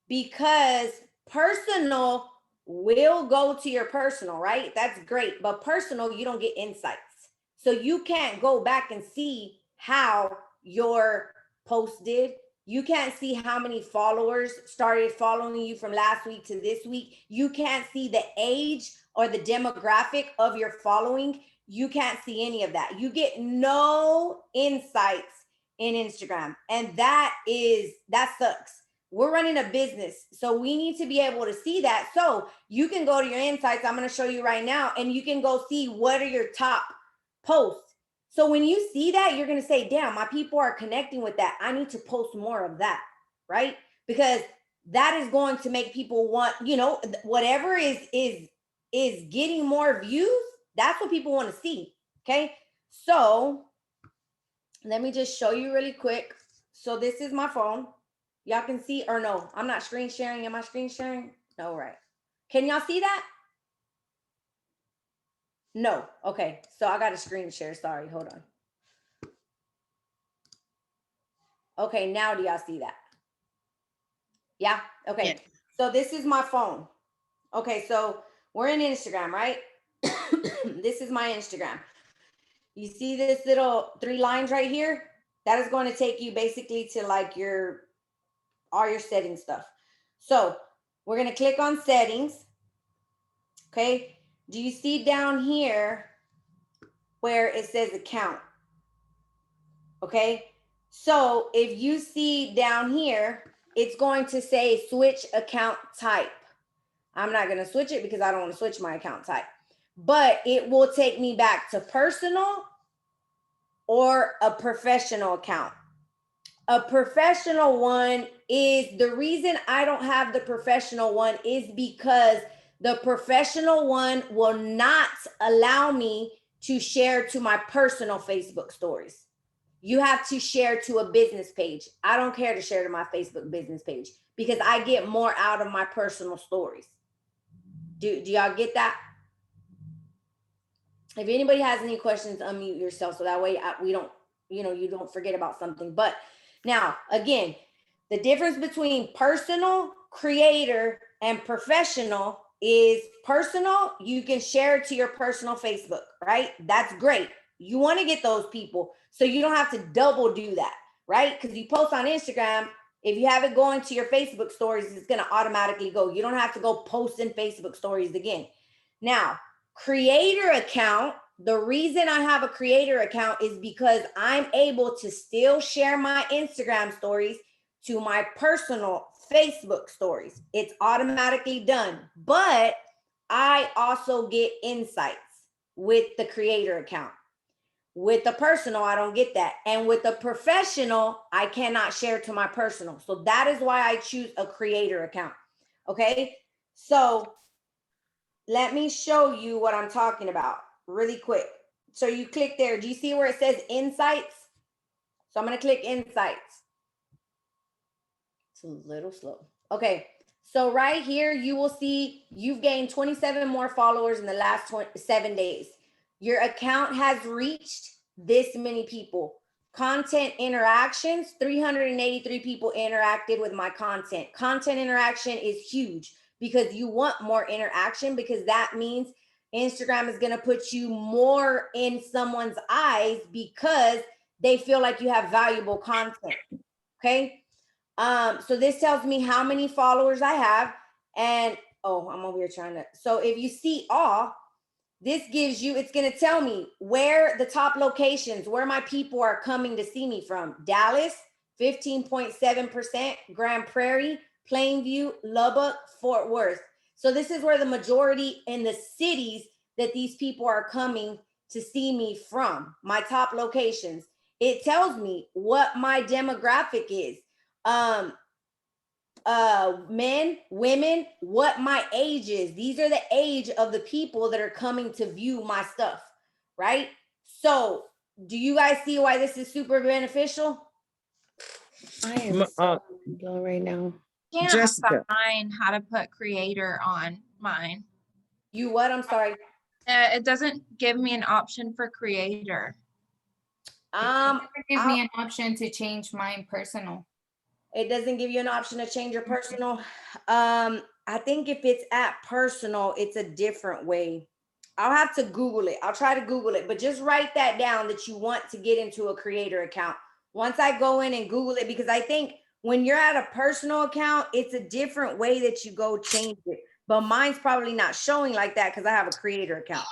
because personal will go to your personal, right? That's great. But personal, you don't get insights. So you can't go back and see how your post did. You can't see how many followers started following you from last week to this week. You can't see the age or the demographic of your following. You can't see any of that. You get no insights in Instagram. And that sucks. We're running a business, so we need to be able to see that. So you can go to your insights. I'm going to show you right now, and you can go see what are your top posts. So when you see that, you're going to say, damn, my people are connecting with that. I need to post more of that, right? Because that is going to make people want, whatever is getting more views. That's what people want to see. Okay. So let me just show you really quick. So this is my phone. Y'all can see, or no, I'm not screen sharing. Am I screen sharing? No, right. Can y'all see that? No. Okay. So I got a screen share. Sorry. Hold on. Okay. Now do y'all see that? Yeah. Okay. Yeah. So this is my phone. Okay. So we're in Instagram, right? This is my Instagram. You see this little 3 lines right here? That is going to take you basically to like all your settings stuff. So we're going to click on settings. Okay. Do you see down here where it says account? Okay. So if you see down here, it's going to say switch account type. I'm not going to switch it because I don't want to switch my account type, but it will take me back to personal or a professional account. A professional one is the reason I don't have the professional one is because the professional one will not allow me to share to my personal Facebook stories. You have to share to a business page. I don't care to share to my Facebook business page because I get more out of my personal stories. Do y'all get that? If anybody has any questions, unmute yourself so that way we don't, you don't forget about something. But now, again, the difference between personal, creator, and professional is personal. You can share it to your personal Facebook, right? That's great. You want to get those people so you don't have to double do that, right? Because you post on Instagram, if you have it going to your Facebook stories, it's going to automatically go. You don't have to go post in Facebook stories again. Now, creator account, the reason I have a creator account is because I'm able to still share my Instagram stories to my personal Facebook stories. It's automatically done, but I also get insights with the creator account. With the personal, I don't get that. And with the professional, I cannot share to my personal. So that is why I choose a creator account. Okay. So let me show you what I'm talking about really quick. So you click there. Do you see where it says insights? So I'm going to click insights. It's a little slow. Okay. So right here, you will see you've gained 27 more followers in the last 7 days. Your account has reached this many people. Content interactions, 383 people interacted with my content. Content interaction is huge because you want more interaction because that means Instagram is going to put you more in someone's eyes because they feel like you have valuable content. Okay. So this tells me how many followers I have. And I'm over here trying to. So if you see all, this gives you, it's going to tell me where the top locations, where my people are coming to see me from. Dallas, 15.7%, Grand Prairie, Plainview, Lubbock, Fort Worth. So this is where the majority in the cities that these people are coming to see me from, my top locations. It tells me what my demographic is. Men, women, what my age is. These are the age of the people that are coming to view my stuff, right? So do you guys see why this is super beneficial? I am so blown right now. Can't Jessica. find how to put creator on mine. You what? I'm sorry. It doesn't give me an option for creator. Give me an option to change mine personal. It doesn't give you an option to change your personal. I think if it's at personal, it's a different way. I'll have to Google it. I'll try to Google it, but just write that down that you want to get into a creator account. Once I go in and Google it, because I think when you're at a personal account, it's a different way that you go change it. But mine's probably not showing like that because I have a creator account.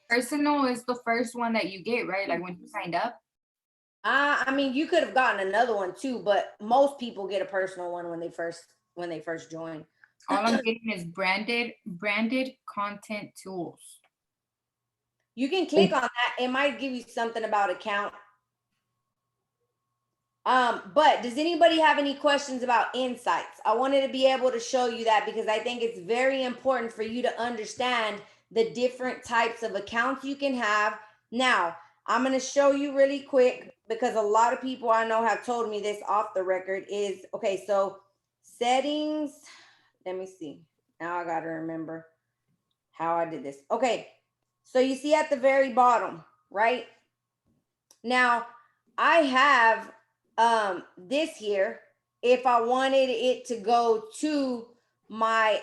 Personal is the first one that you get, right? Like when you signed up. I mean, you could have gotten another one too, but most people get a personal one when they first join. All I'm getting is branded content tools. You can click on that. It might give you something about account. But does anybody have any questions about insights? I wanted to be able to show you that because I think it's very important for you to understand the different types of accounts you can have. Now, I'm going to show you really quick because a lot of people I know have told me this off the record is, okay, so settings, let me see. Now I got to remember how I did this. Okay, so you see at the very bottom, right? Now, I have this here. If I wanted it to go to my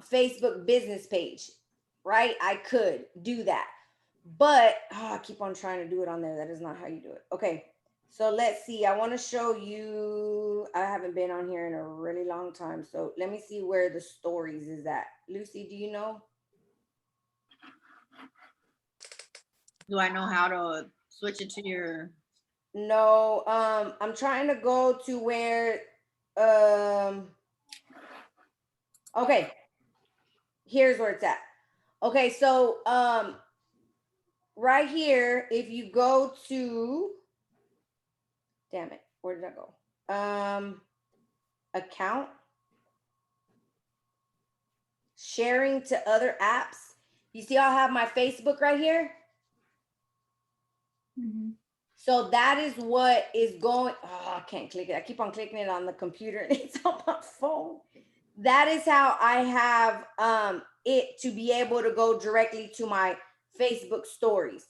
Facebook business page, right? I could do that. But I keep on trying to do it on there. That is not how you do it. Okay, so let's see. I want to show you. I haven't been on here in a really long time. So let me see where the stories is at. Lucy, do you know? Do I know how to switch it to your? No, I'm trying to go to where, okay, here's where it's at. Okay, so, right here, if you go to, damn it, where did I go? Account, sharing to other apps. You see, I'll have my Facebook right here. Mm-hmm. So that is what is going, oh, I can't click it. I keep on clicking it on the computer and it's on my phone. That is how I have it to be able to go directly to my Facebook stories.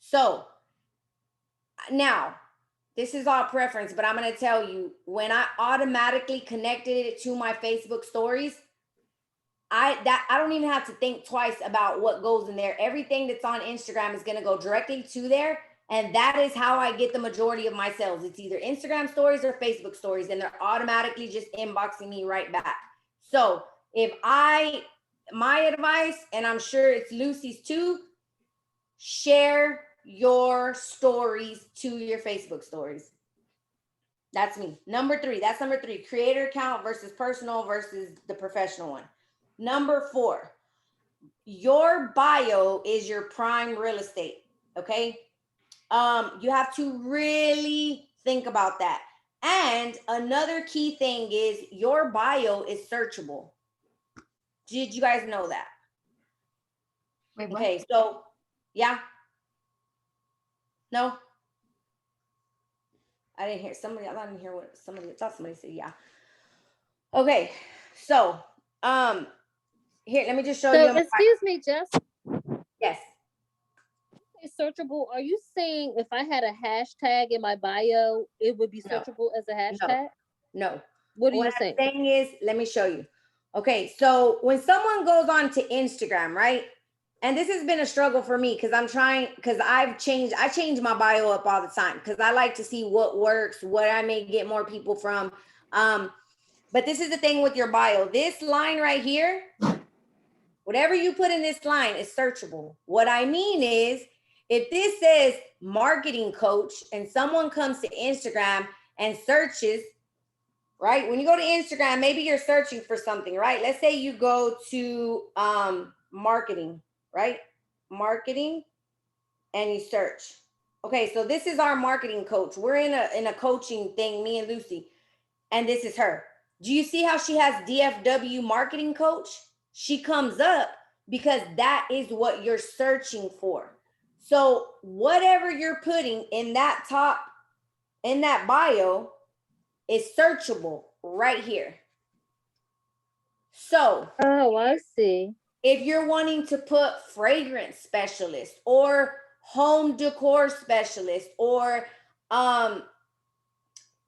So now, this is all preference, but I'm going to tell you, when I automatically connected it to my Facebook stories, I don't even have to think twice about what goes in there. Everything that's on Instagram is going to go directly to there. And that is how I get the majority of my sales. It's either Instagram stories or Facebook stories, and they're automatically just inboxing me right back. So my advice, and I'm sure it's Lucy's too, share your stories to your Facebook stories. That's me. That's number three, creator account versus personal versus the professional one. Number 4, your bio is your prime real estate. Okay. You have to really think about that. And another key thing is your bio is searchable. Did you guys know that? Wait, what? Okay, so yeah. No. I didn't hear somebody. I didn't hear what somebody. I thought somebody said yeah. Okay, so here, let me just show you. So excuse me, Jess. Yes. Searchable. Are you saying if I had a hashtag in my bio, it would be searchable as a hashtag? No. What are you saying? What I'm saying is, let me show you. Okay, so when someone goes on to Instagram, right? And this has been a struggle for me because I change my bio up all the time because I like to see what works, what I may get more people from. But this is the thing with your bio. This line right here, whatever you put in this line is searchable. What I mean is, if this says marketing coach and someone comes to Instagram and searches, right? When you go to Instagram, maybe you're searching for something, right? Let's say you go to marketing, right? Marketing, and you search. Okay, so this is our marketing coach. We're in a coaching thing, me and Lucy, and this is her. Do you see how she has DFW marketing coach? She comes up because that is what you're searching for. So whatever you're putting in that bio is searchable right here. So Oh, I see. If you're wanting to put fragrance specialist or home decor specialist or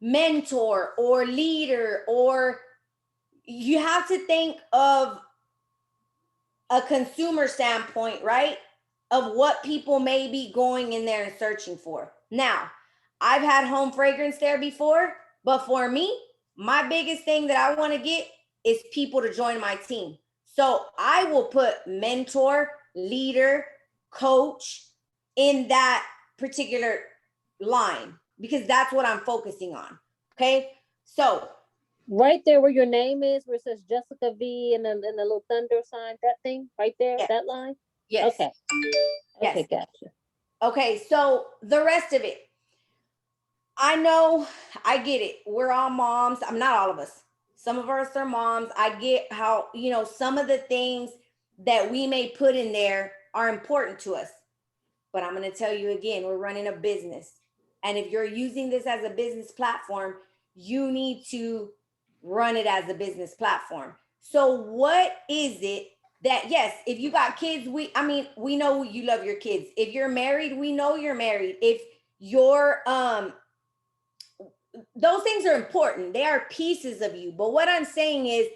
mentor or leader, or you have to think of a consumer standpoint, right? Of what people may be going in there and searching for. Now, I've had home fragrance there before, but for me, my biggest thing that I want to get is people to join my team. So I will put mentor, leader, coach in that particular line because that's what I'm focusing on. Okay. So Right there where your name is, where it says Jessica V and the little thunder sign, that thing right there, Yes. that line? yes. Okay. Yes. Okay, gotcha. Okay, so the rest of it, I know, I get it. We're all moms. I'm not all of us. Some of us are moms. I get how, some of the things that we may put in there are important to us. But I'm going to tell you again, we're running a business. And if you're using this as a business platform, you need to run it as a business platform. So what is it that, yes, if you got kids, we know you love your kids. If you're married, we know you're married. If you're, those things are important. They are pieces of you. But what I'm saying is,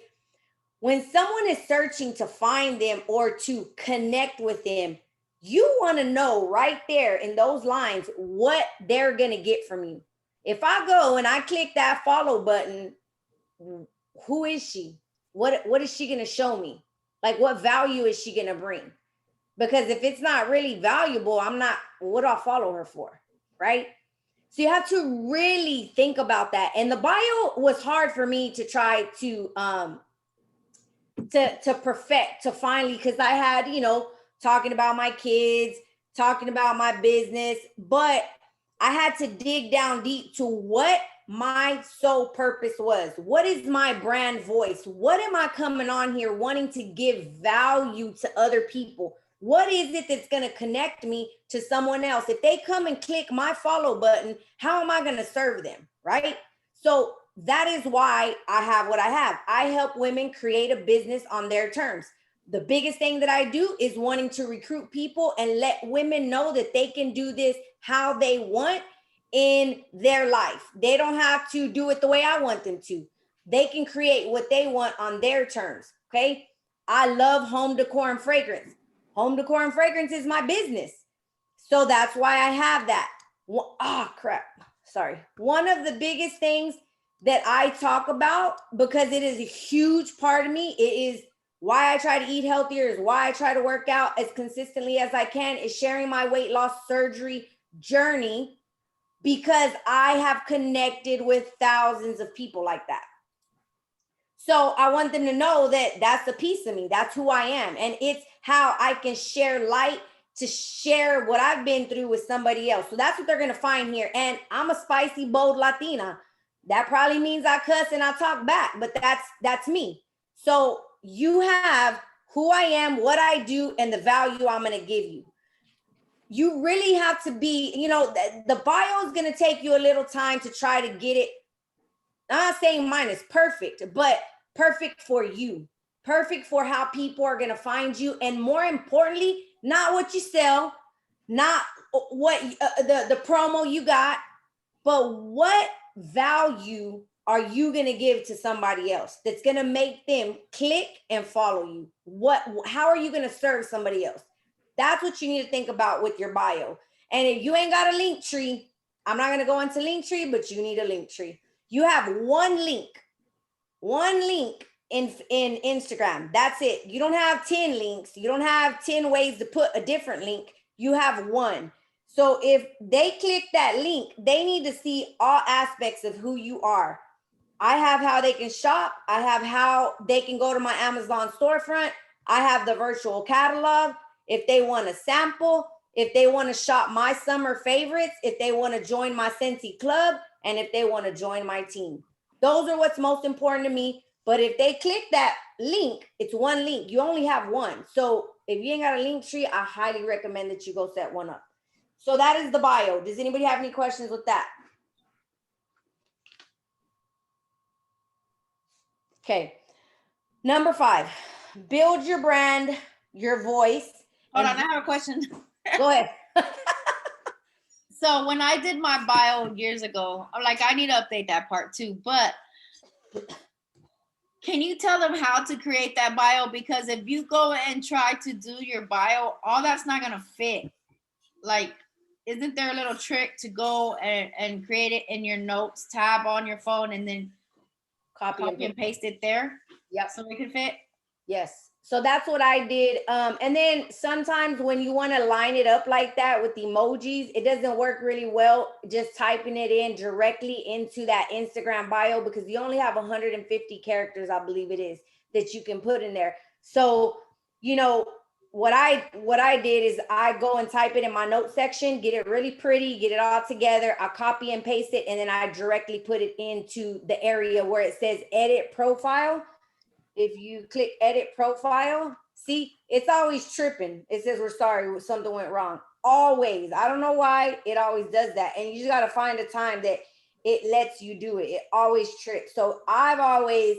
when someone is searching to find them or to connect with them, you want to know right there in those lines what they're going to get from you. If I go and I click that follow button, who is she? What is she going to show me? Like, what value is she going to bring? Because if it's not really valuable, what do I follow her for? Right? So you have to really think about that. And the bio was hard for me to try to perfect, to finally, because I had, talking about my kids, talking about my business, but I had to dig down deep to what my sole purpose was. What is my brand voice? What am I coming on here wanting to give value to other people? What is it that's going to connect me to someone else? If they come and click my follow button, how am I going to serve them? Right? So that is why I have what I have. I help women create a business on their terms. The biggest thing that I do is wanting to recruit people and let women know that they can do this how they want in their life. They don't have to do it the way I want them to. They can create what they want on their terms. Okay. I love home decor and fragrance. Home decor and fragrance is my business. So that's why I have that. Crap. Sorry. One of the biggest things that I talk about, because it is a huge part of me, it is why I try to eat healthier, is why I try to work out as consistently as I can, is sharing my weight loss surgery journey, because I have connected with thousands of people like that. So I want them to know that that's a piece of me. That's who I am. And it's how I can share light to share what I've been through with somebody else. So that's what they're going to find here. And I'm a spicy, bold Latina. That probably means I cuss and I talk back, but that's me. So you have who I am, what I do, and the value I'm going to give you. You really have to be, the bio is going to take you a little time to try to get it. I'm not saying mine is perfect, but perfect for you, perfect for how people are going to find you. And more importantly, not what you sell, not what the promo you got, but what value are you going to give to somebody else that's going to make them click and follow you? How are you going to serve somebody else? That's what you need to think about with your bio. And if you ain't got a link tree, I'm not going to go into link tree, but you need a link tree. You have one link in Instagram. That's it. You don't have 10 links. You don't have 10 ways to put a different link. You have one. So if they click that link, they need to see all aspects of who you are. I have how they can shop. I have how they can go to my Amazon storefront. I have the virtual catalog. If they want to sample, if they want to shop my summer favorites, if they want to join my Scentsy club, and if they want to join my team. Those are what's most important to me. But if they click that link, it's one link. You only have one. So if you ain't got a link tree, I highly recommend that you go set one up. So that is the bio. Does anybody have any questions with that? Okay. Number 5, build your brand, your voice. Hold on, I have a question. Go ahead. So when I did my bio years ago, I'm like, I need to update that part too. But can you tell them how to create that bio? Because if you go and try to do your bio, all that's not gonna fit. Like, isn't there a little trick to go and create it in your notes tab on your phone and then copy and paste it there? Yep. So it can fit? Yes. So that's what I did. And then sometimes when you want to line it up like that with emojis, it doesn't work really well just typing it in directly into that Instagram bio, because you only have 150 characters, I believe it is, that you can put in there. So, you know, what I did is I go and type it in my note section, get it really pretty, get it all together. I copy and paste it, and then I directly put it into the area where it says edit profile. If you click edit profile, see, it's always tripping. It says, we're sorry, something went wrong. Always. I don't know why it always does that. And you just got to find a time that it lets you do it. It always trips. So I've always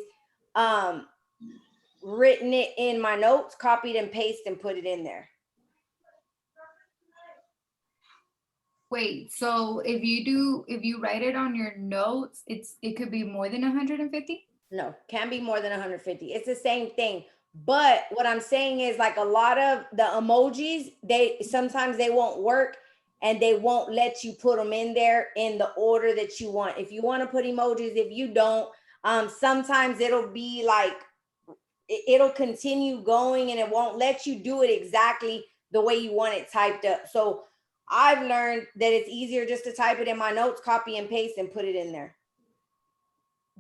written it in my notes, copied and pasted and put it in there. Wait, so if you write it on your notes, it could be more than 150? No, can be more than 150. It's the same thing. But what I'm saying is, like, a lot of the emojis, sometimes they won't work, and they won't let you put them in there in the order that you want. If you want to put emojis, if you don't, sometimes it'll be like, it'll continue going and it won't let you do it exactly the way you want it typed up. So I've learned that it's easier just to type it in my notes, copy and paste, and put it in there.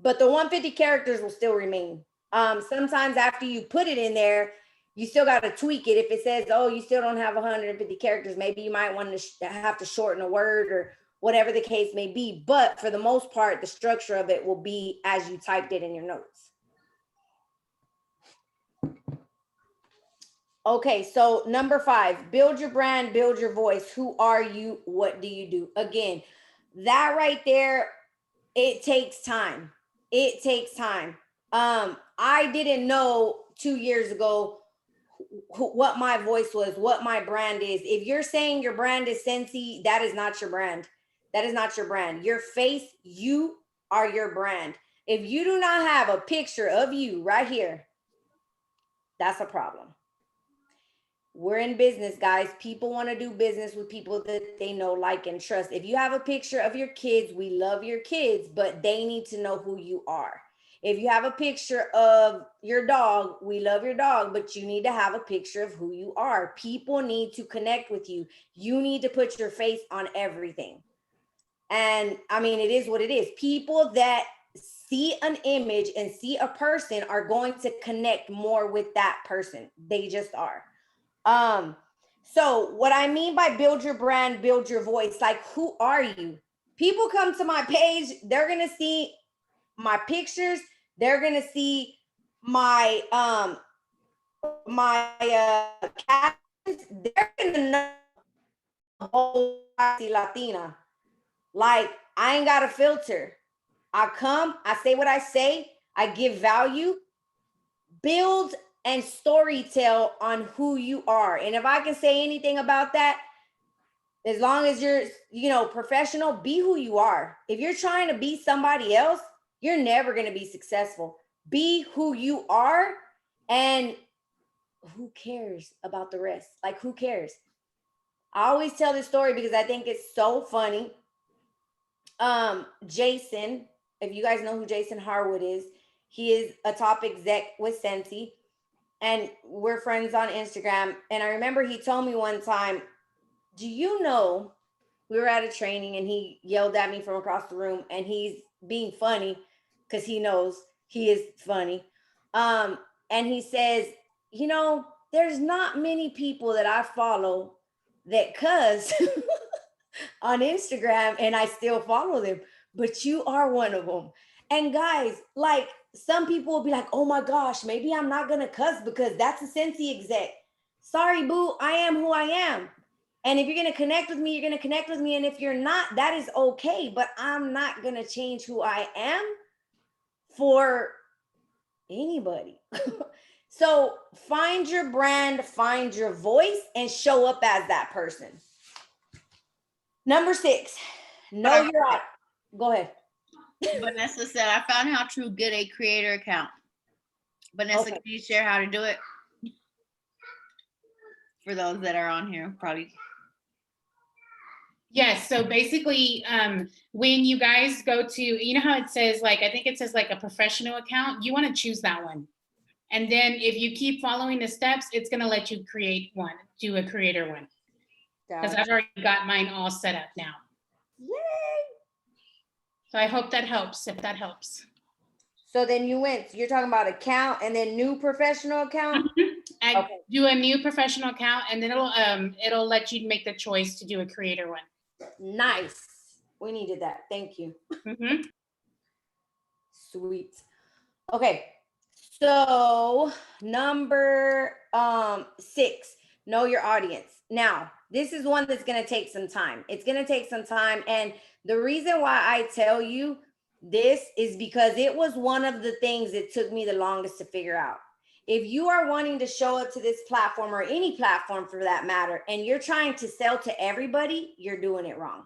But the 150 characters will still remain. Sometimes after you put it in there, you still got to tweak it. If it says, oh, you still don't have 150 characters, maybe you might want to have to shorten a word or whatever the case may be. But for the most part, the structure of it will be as you typed it in your notes. Okay, so number 5, build your brand, build your voice. Who are you? What do you do? Again, that right there, it takes time. It takes time. I didn't know 2 years ago what my voice was, what my brand is. If you're saying your brand is Scentsy, that is not your brand. That is not your brand. Your face, you are your brand. If you do not have a picture of you right here, that's a problem. We're in business, guys. People want to do business with people that they know, like, and trust. If you have a picture of your kids, we love your kids, but they need to know who you are. If you have a picture of your dog, we love your dog, but you need to have a picture of who you are. People need to connect with you. You need to put your face on everything. And I mean, it is what it is. People that see an image and see a person are going to connect more with that person. They just are. So what I mean by build your brand, build your voice, like, who are you? People come to my page, they're going to see my pictures, they're going to see my captions, they're going to know, oh, Latina. Like, I ain't got a filter. I come, I say what I say, I give value, build and storytell on who you are. And if I can say anything about that, as long as you're, professional, be who you are. If you're trying to be somebody else, you're never going to be successful. Be who you are, and who cares about the rest? Like, who cares? I always tell this story because I think it's so funny. Jason, if you guys know who Jason Harwood is, he is a top exec with Scentsy, and we're friends on Instagram. And I remember he told me one time, do you know, we were at a training and he yelled at me from across the room, and he's being funny because he knows he is funny. And he says, there's not many people that I follow that cuss on Instagram, and I still follow them, but you are one of them. And guys, like, some people will be like, oh my gosh, maybe I'm not gonna cuss because that's a Scentsy exec. Sorry, boo, I am who I am. And if you're gonna connect with me, you're gonna connect with me. And if you're not, that is okay, but I'm not gonna change who I am for anybody. So find your brand, find your voice, and show up as that person. Number 6, know your audience. Go ahead. Vanessa said, I found how to get a creator account. Vanessa, Okay. can you share how to do it? For those that are on here, probably. Yes. So basically, when you guys go to, you know how it says, like, I think it says like a professional account, you want to choose that one. And then if you keep following the steps, it's going to let you create one, do a creator one. Because I've already got mine all set up now. Yay. So I hope that helps, if that helps. So then you're talking about account and then new professional account? And do a new professional account, and then it'll let you make the choice to do a creator one. Nice. We needed that. Thank you. Mm-hmm. Sweet. Okay. So number 6, know your audience. Now, this is one that's going to take some time. It's going to take some time. And the reason why I tell you this is because it was one of the things that took me the longest to figure out. If you are wanting to show up to this platform, or any platform for that matter, and you're trying to sell to everybody, you're doing it wrong.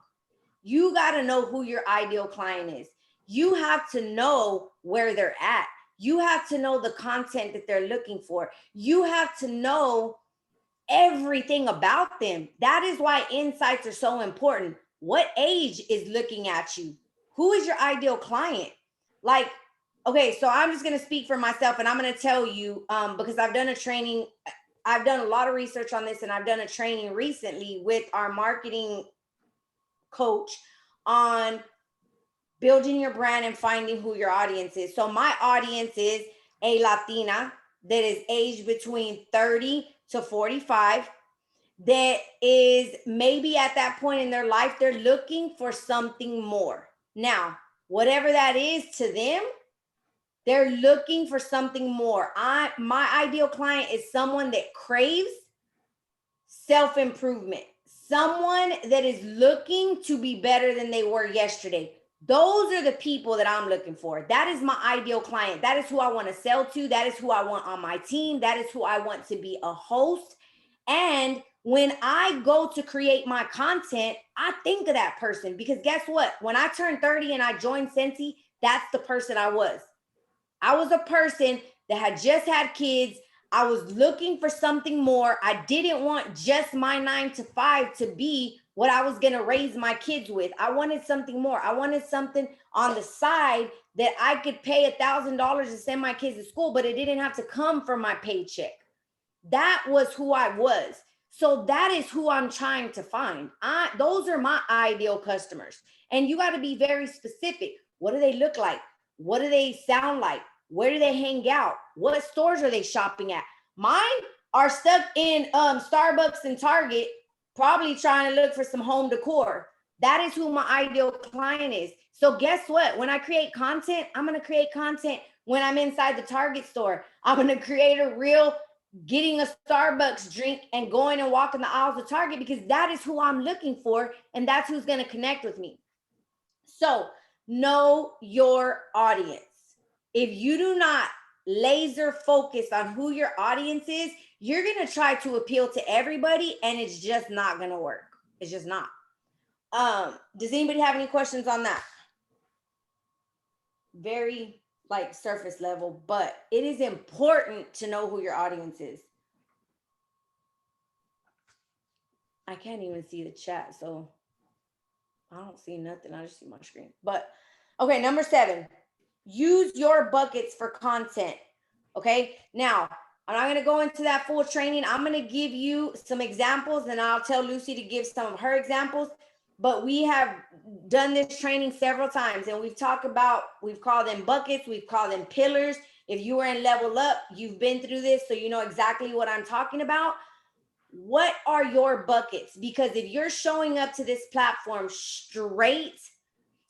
You got to know who your ideal client is. You have to know where they're at. You have to know the content that they're looking for. You have to know everything about them. That is why insights are so important. What age is looking at you? Who is your ideal client? Like, okay, so I'm just going to speak for myself, and I'm going to tell you, because I've done a training. I've done a lot of research on this, and I've done a training recently with our marketing coach on building your brand and finding who your audience is. So my audience is a Latina that is aged between 30 to 45, that is maybe at that point in their life, they're looking for something more. Now, whatever that is to them, they're looking for something more. My ideal client is someone that craves self-improvement, someone that is looking to be better than they were yesterday. Those are the people that I'm looking for. That is my ideal client. That is who I want to sell to. That is who I want on my team. That is who I want to be a host. And when I go to create my content, I think of that person, because guess what? When I turned 30 and I joined Scentsy, that's the person I was. I was a person that had just had kids. I was looking for something more. I didn't want just my 9 to 5 to be what I was going to raise my kids with. I wanted something more. I wanted something on the side that I could pay $1,000 to send my kids to school, but it didn't have to come from my paycheck. That was who I was. So that is who I'm trying to find. Those are my ideal customers. And you got to be very specific. What do they look like? What do they sound like? Where do they hang out? What stores are they shopping at? Mine are stuck in Starbucks and Target, probably trying to look for some home decor. That is who my ideal client is. So guess what? When I create content, I'm going to create content when I'm inside the Target store. I'm going to create a reel getting a Starbucks drink and going and walking the aisles of Target, because that is who I'm looking for, and that's who's going to connect with me. So know your audience. If you do not laser focus on who your audience is, you're going to try to appeal to everybody, and it's just not going to work. It's just not. Does anybody have any questions on that? Very like surface level, but it is important to know who your audience is. I can't even see the chat, so I don't see nothing. I just see my screen. But okay, number 7, use your buckets for content. Okay, now I'm not going to go into that full training. I'm going to give you some examples, and I'll tell Lucy to give some of her examples. But we have done this training several times, and we've called them buckets. We've called them pillars. If you were in Level Up, you've been through this, so you know exactly what I'm talking about. What are your buckets? Because if you're showing up to this platform straight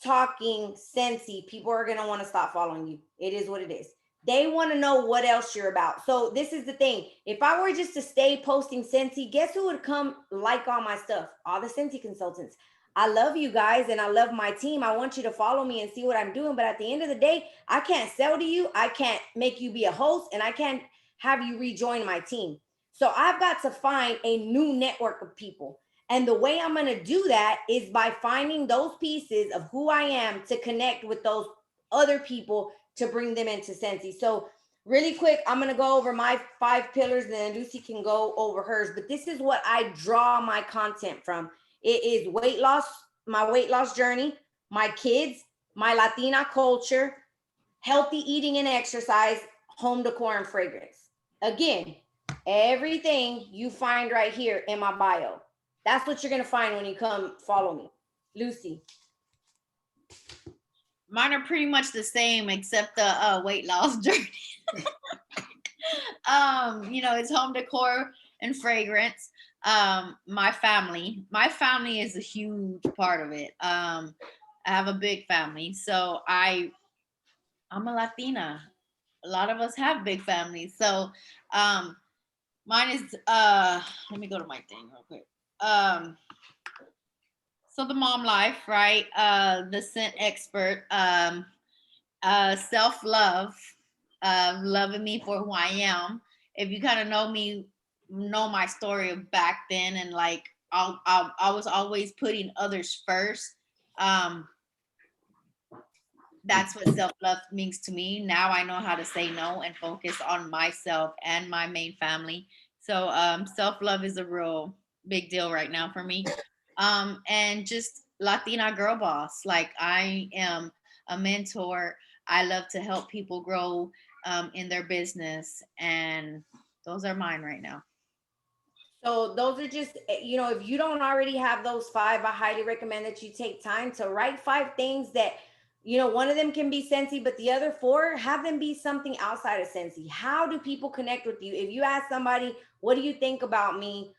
talking Scentsy, people are going to want to stop following you. It is what it is. They want to know what else you're about. So this is the thing. If I were just to stay posting Scentsy, guess who would come like all my stuff? All the Scentsy consultants. I love you guys, and I love my team. I want you to follow me and see what I'm doing. But at the end of the day, I can't sell to you. I can't make you be a host, and I can't have you rejoin my team. So I've got to find a new network of people. And the way I'm going to do that is by finding those pieces of who I am to connect with those other people to bring them into Scentsy. So really quick, I'm going to go over my 5 pillars and then Lucy can go over hers. But this is what I draw my content from. It is weight loss, my weight loss journey, my kids, my Latina culture, healthy eating and exercise, home decor and fragrance. Again, everything you find right here in my bio. That's what you're going to find when you come follow me. Lucy. Mine are pretty much the same except the weight loss journey. It's home decor and fragrance. My family is a huge part of it. I have a big family, so I'm a Latina. A lot of us have big families. So mine is let me go to my thing real quick. So the mom life, right? The scent expert, self-love, loving me for who I am. If you kind of know me, know my story of back then, and like I was always putting others first. That's what self-love means to me. Now I know how to say no and focus on myself and my main family. So self-love is a real big deal right now for me. And just Latina girl boss. Like I am a mentor. I love to help people grow in their business. And those are mine right now. So those are just, if you don't already have those 5, I highly recommend that you take time to write 5 things that, one of them can be Scentsy, but the other 4, have them be something outside of Scentsy. How do people connect with you? If you ask somebody, what do you think about me?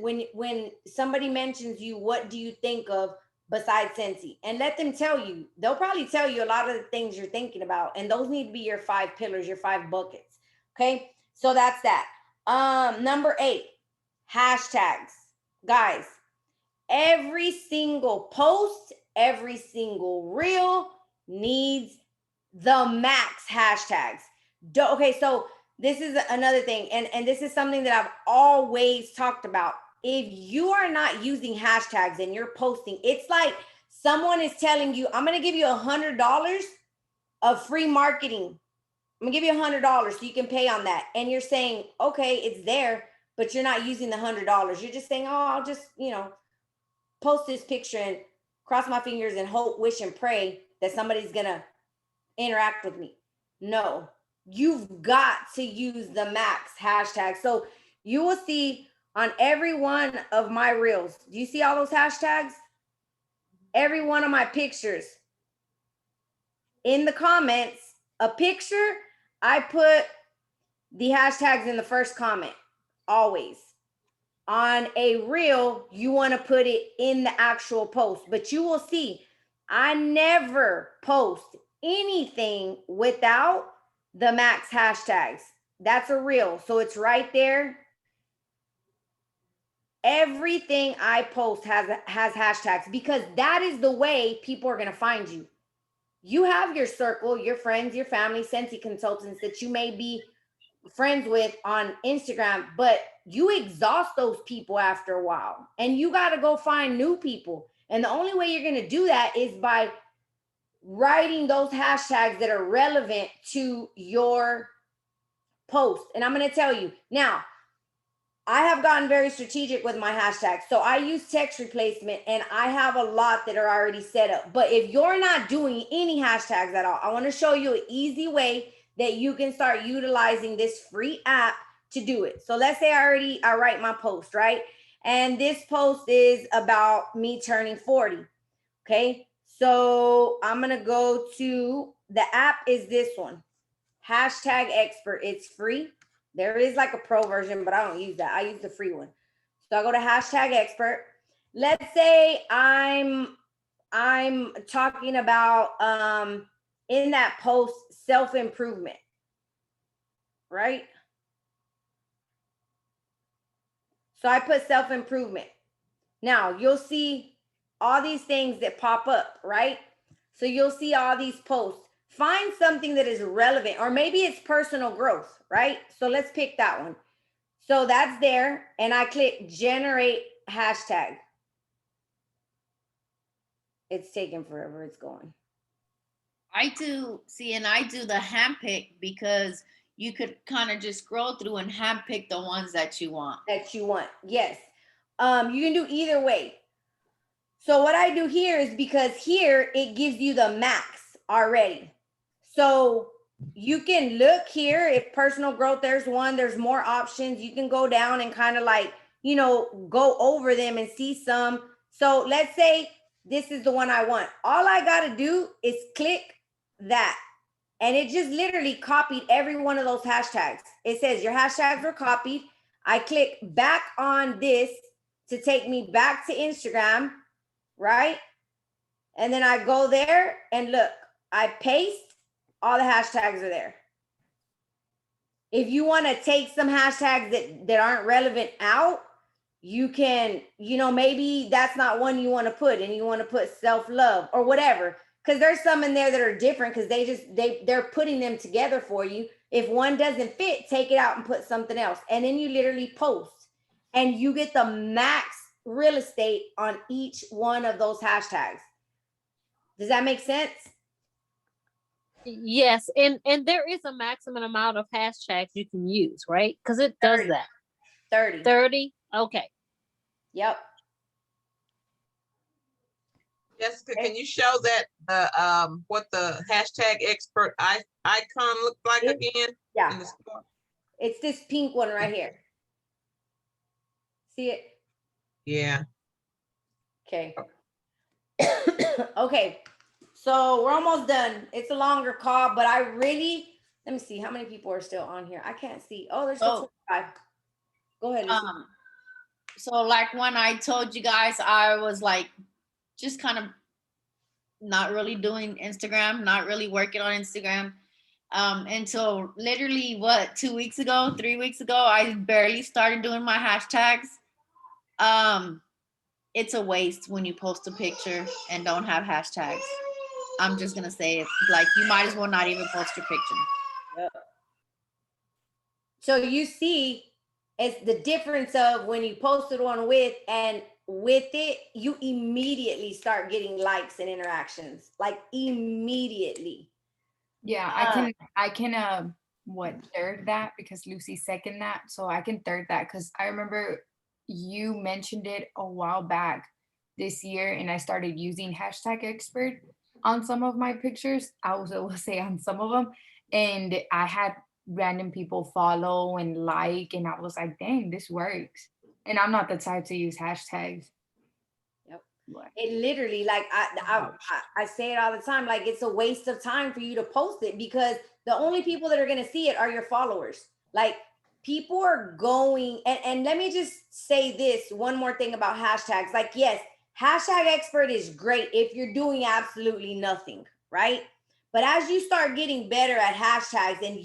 When somebody mentions you, what do you think of besides Scentsy? And let them tell you. They'll probably tell you a lot of the things you're thinking about. And those need to be your 5 pillars, your 5 buckets. Okay. So that's that. Number 8, hashtags. Guys, every single post, every single reel needs the max hashtags. Okay, so this is another thing, and this is something that I've always talked about. If you are not using hashtags and you're posting, it's like someone is telling you, I'm going to give you $100 of free marketing. I'm gonna give you $100 so you can pay on that. And you're saying, okay, it's there, but you're not using the $100. You're just saying, oh, I'll just, post this picture and cross my fingers and hope, wish, and pray that somebody's gonna interact with me. No, you've got to use the max hashtag. So you will see on every one of my reels, do you see all those hashtags? Every one of my pictures. In the comments, a picture, I put the hashtags in the first comment, always. On a reel, you want to put it in the actual post, but you will see I never post anything without the max hashtags. That's a reel, so it's right there. Everything I post has hashtags because that is the way people are going to find you. You have your circle, your friends, your family, Scentsy consultants that you may be friends with on Instagram, but you exhaust those people after a while and you got to go find new people. And the only way you're going to do that is by writing those hashtags that are relevant to your post. And I'm going to tell you now, I have gotten very strategic with my hashtags. So I use text replacement and I have a lot that are already set up. But if you're not doing any hashtags at all, I want to show you an easy way that you can start utilizing this free app to do it. So let's say I write my post, right? And this post is about me turning 40. Okay. So I'm going to go to the app is this one, hashtag expert. It's free. There is like a pro version, but I don't use that. I use the free one. So I go to hashtag expert. Let's say I'm talking about in that post self-improvement, right? So I put self-improvement. Now you'll see all these things that pop up, right? So you'll see all these posts, find something that is relevant, or maybe it's personal growth, right? So let's pick that one. So that's there, and I click generate hashtag. It's taking forever, it's going. I do the handpick because you could kind of just scroll through and handpick the ones that you want. Yes. You can do either way. So what I do here is, because here it gives you the max already. So you can look here, if personal growth, there's one, there's more options. You can go down and kind of like, go over them and see some. So let's say this is the one I want. All I got to do is click that. And it just literally copied every one of those hashtags. It says your hashtags were copied. I click back on this to take me back to Instagram, right? And then I go there and look, I paste, all the hashtags are there. If you want to take some hashtags that aren't relevant out, you can, maybe that's not one you want to put, and you want to put self-love or whatever. Because there's some in there that are different, because they're putting them together for you. If one doesn't fit, take it out and put something else. And then you literally post, and you get the max real estate on each one of those hashtags. Does that make sense? Yes, and there is a maximum amount of hashtags you can use, right? Because it does 30. that. 30. 30? Okay. Yep. Jessica, can you show that what the hashtag expert icon looked like again? Yeah. In the store? It's this pink one right here. See it? Yeah. Okay. Okay. So we're almost done. It's a longer call, but let me see how many people are still on here. I can't see. Oh, there's still 5. Go ahead, Lucy. So like when I told you guys, I was like just kind of not really doing Instagram, not really working on Instagram. Until literally 3 weeks ago, I barely started doing my hashtags. It's a waste when you post a picture and don't have hashtags. I'm just gonna say it, like, you might as well not even post your picture. Yep. So you see, it's the difference of when you posted one with it, you immediately start getting likes and interactions, like immediately. Yeah, I can third that, because Lucy second that. So I can third that, because I remember you mentioned it a while back this year, and I started using hashtag expert on some of my pictures. I will say on some of them, and I had random people follow and like, and I was like, dang, this works. And I'm not the type to use hashtags. Yep. It literally, like, I say it all the time, like, it's a waste of time for you to post it, because the only people that are going to see it are your followers. Like, people are going, and let me just say this one more thing about hashtags. Like, yes, hashtag expert is great if you're doing absolutely nothing, right? But as you start getting better at hashtags, and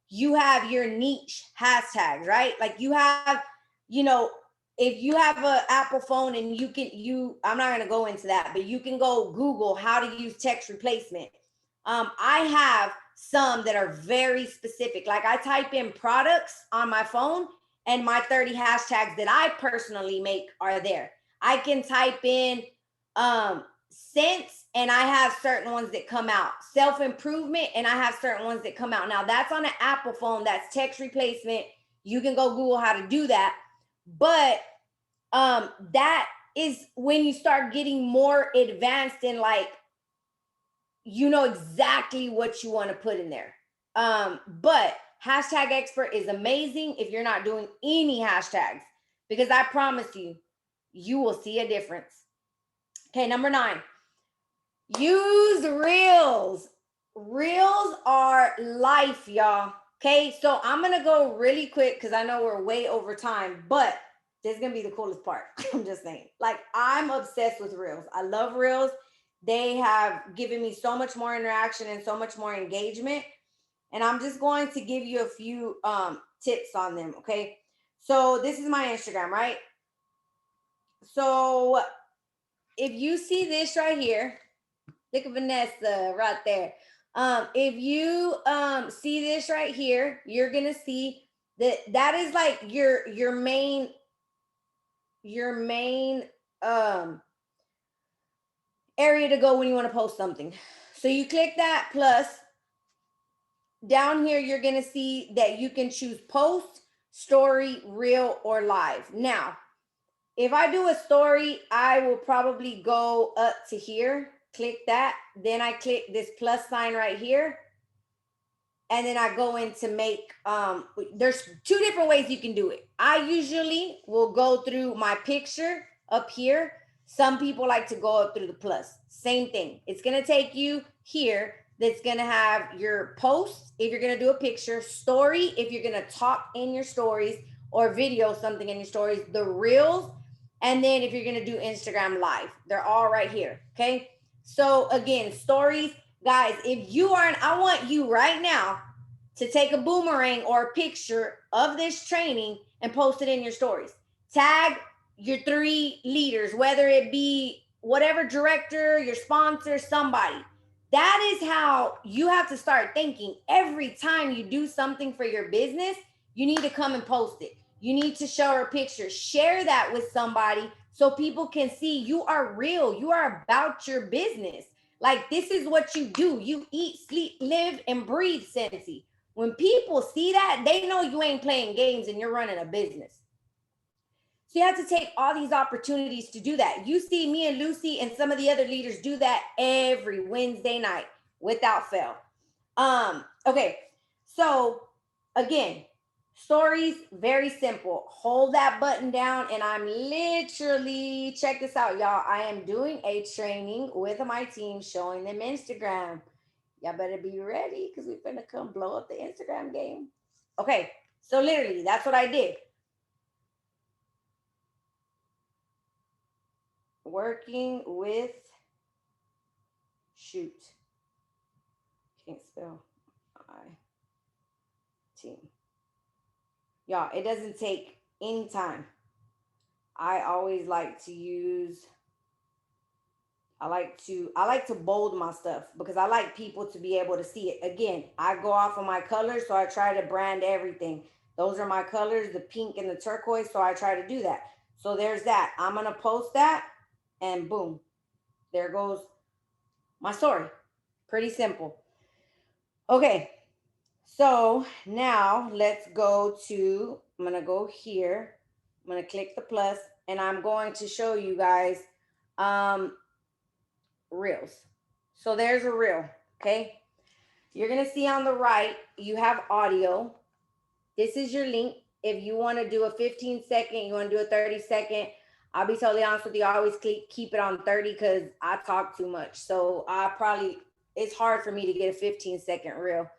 you have your niche hashtags, right? Like, you have, if you have an Apple phone, and I'm not going to go into that, but you can go Google how to use text replacement. I have some that are very specific. Like, I type in products on my phone, and my 30 hashtags that I personally make are there. I can type in scents, and I have certain ones that come out. Self-improvement, and I have certain ones that come out. Now, that's on an Apple phone. That's text replacement. You can go Google how to do that. But that is when you start getting more advanced in, like, you know exactly what you want to put in there. But hashtag expert is amazing if you're not doing any hashtags, because I promise you, you will see a difference. Okay, number 9, use reels. Reels are life, y'all. Okay, so I'm gonna go really quick because I know we're way over time, but this is gonna be the coolest part. I'm just saying, like, I'm obsessed with reels. I love reels. They have given me so much more interaction and so much more engagement. And I'm just going to give you a few tips on them, okay? So this is my Instagram, right? So if you see this right here, Look at Vanessa right there. If you see this right here, you're gonna see that is like your main area to go when you want to post something. So you click that plus. Down here, you're gonna see that you can choose post, story, reel, or live. Now, if I do a story, I will probably go up to here, click that. Then I click this plus sign right here. And then I go in to make, there's 2 different ways you can do it. I usually will go through my picture up here. Some people like to go up through the plus. Same thing. It's gonna take you here. That's gonna have your post if you're gonna do a picture, story if you're gonna talk in your stories, or video something in your stories, the reels, and then if you're gonna do Instagram live, they're all right here. Okay. So again, stories, guys, if you are, I want you right now to take a boomerang or a picture of this training and post it in your stories. Tag your 3 leaders, whether it be whatever director, your sponsor, somebody. That is how you have to start thinking. Every time you do something for your business, you need to come and post it. You need to show a picture, share that with somebody so people can see you are real. You are about your business. Like, this is what you do. You eat, sleep, live, and breathe Scentsy. When people see that, they know you ain't playing games and you're running a business. So you have to take all these opportunities to do that. You see me and Lucy and some of the other leaders do that every Wednesday night without fail. Okay, so again, stories, very simple. Hold that button down and I'm literally, check this out, y'all. I am doing a training with my team showing them Instagram. Y'all better be ready because we're gonna come blow up the Instagram game. Okay, so literally that's what I did. Working with, shoot, can't spell my team. Y'all, it doesn't take any time. I always like to use, I like to bold my stuff because I like people to be able to see it. Again, I go off of my colors, so I try to brand everything. Those are my colors, the pink and the turquoise, so I try to do that. So there's that. I'm gonna post that and boom, there goes my story. Pretty simple. Okay, so now let's go to, I'm gonna go here. I'm gonna click the plus and I'm going to show you guys reels. So there's a reel, okay? You're gonna see on the right, you have audio. This is your link. If you wanna do a 15-second, you wanna do a 30-second, I'll be totally honest with you, I always keep it on 30 because I talk too much. So it's hard for me to get a 15-second reel.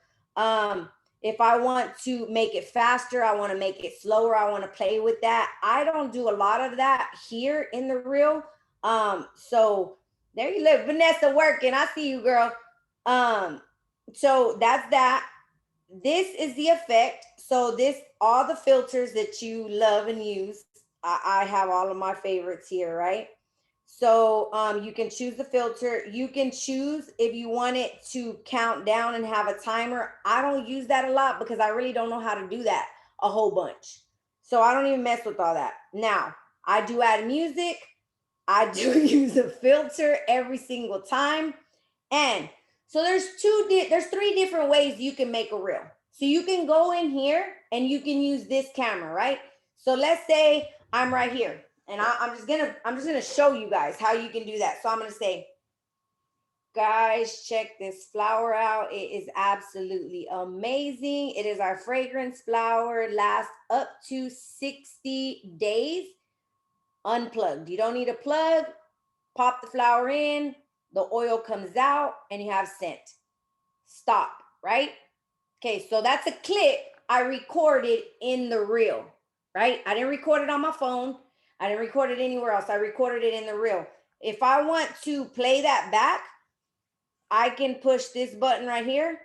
If I want to make it faster, I want to make it slower, I want to play with that. I don't do a lot of that here in the reel. So there you live, Vanessa working. I see you, girl. So that's that. This is the effect. So all the filters that you love and use. I have all of my favorites here, right? So you can choose the filter. You can choose if you want it to count down and have a timer. I don't use that a lot because I really don't know how to do that a whole bunch. So I don't even mess with all that. Now, I do add music. I do use a filter every single time. And so there's 3 different ways you can make a reel. So you can go in here and you can use this camera, right? So let's say I'm right here and I'm just gonna show you guys how you can do that. So I'm gonna say, guys, check this flower out. It is absolutely amazing. It is our fragrance flower, lasts up to 60 days unplugged. You don't need a plug. Pop the flower in, the oil comes out and you have scent. Stop, right? Okay, so that's a clip I recorded in the reel, right? I didn't record it on my phone. I didn't record it anywhere else. I recorded it in the reel. If I want to play that back, I can push this button right here.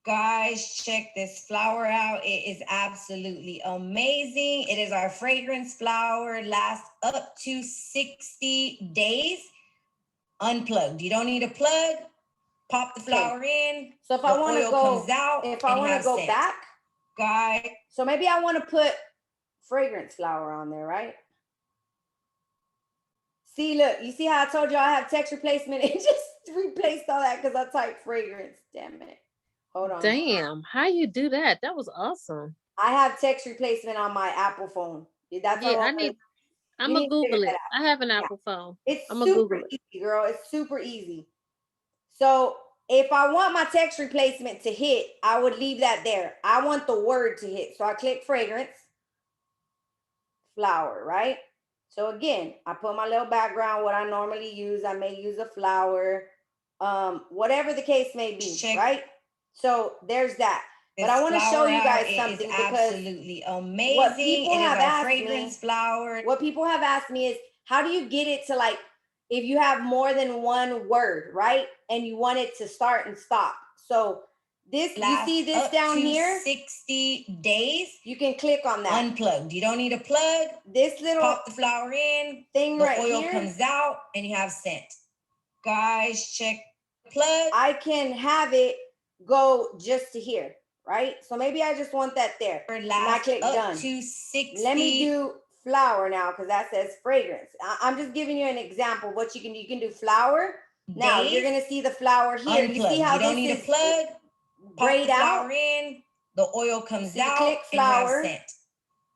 Guys, check this flower out. It is absolutely amazing. It is our fragrance flower, lasts up to 60 days unplugged. You don't need a plug. Pop the flower in. So if I want to go, comes out, if I want to go back, guy. So maybe I want to put fragrance flower on there, right? See, look, you see how I told you I have text replacement? It just replaced all that because I typed fragrance. Damn it. Hold on. Damn, how you do that? That was awesome. I have text replacement on my Apple phone. That's Yeah, all. I'm gonna Google it. I have an Apple phone. It's I'm gonna super Google it. easy, girl. It's super easy. So if I want my text replacement to hit, I would leave that there. I want the word to hit. So I click fragrance, flower, right? So again, I put my little background, what I normally use. I may use a flower, whatever the case may be, right? So there's that. But I want to show you guys something because absolutely amazing. What people have asked fragrance flower. What people have asked me is, how do you get it to, like, if you have more than one word, right? And you want it to start and stop. So this, you see this down here? 60 days. You can click on that. Unplugged. You don't need a plug. This little pop the flower in. Thing the right oil here comes out and you have scent. Guys, check the plug. I can have it go just to here, right? So maybe I just want that there. And I click done. To 60. Let me do flower now because that says fragrance. I'm just giving you an example of what you can do. You can do flower. Now you're gonna see the flower here. Unplugged. You see how you don't this need is a plug. grayed Pop the out? flower in. The oil comes out. Click flower. And you have scent.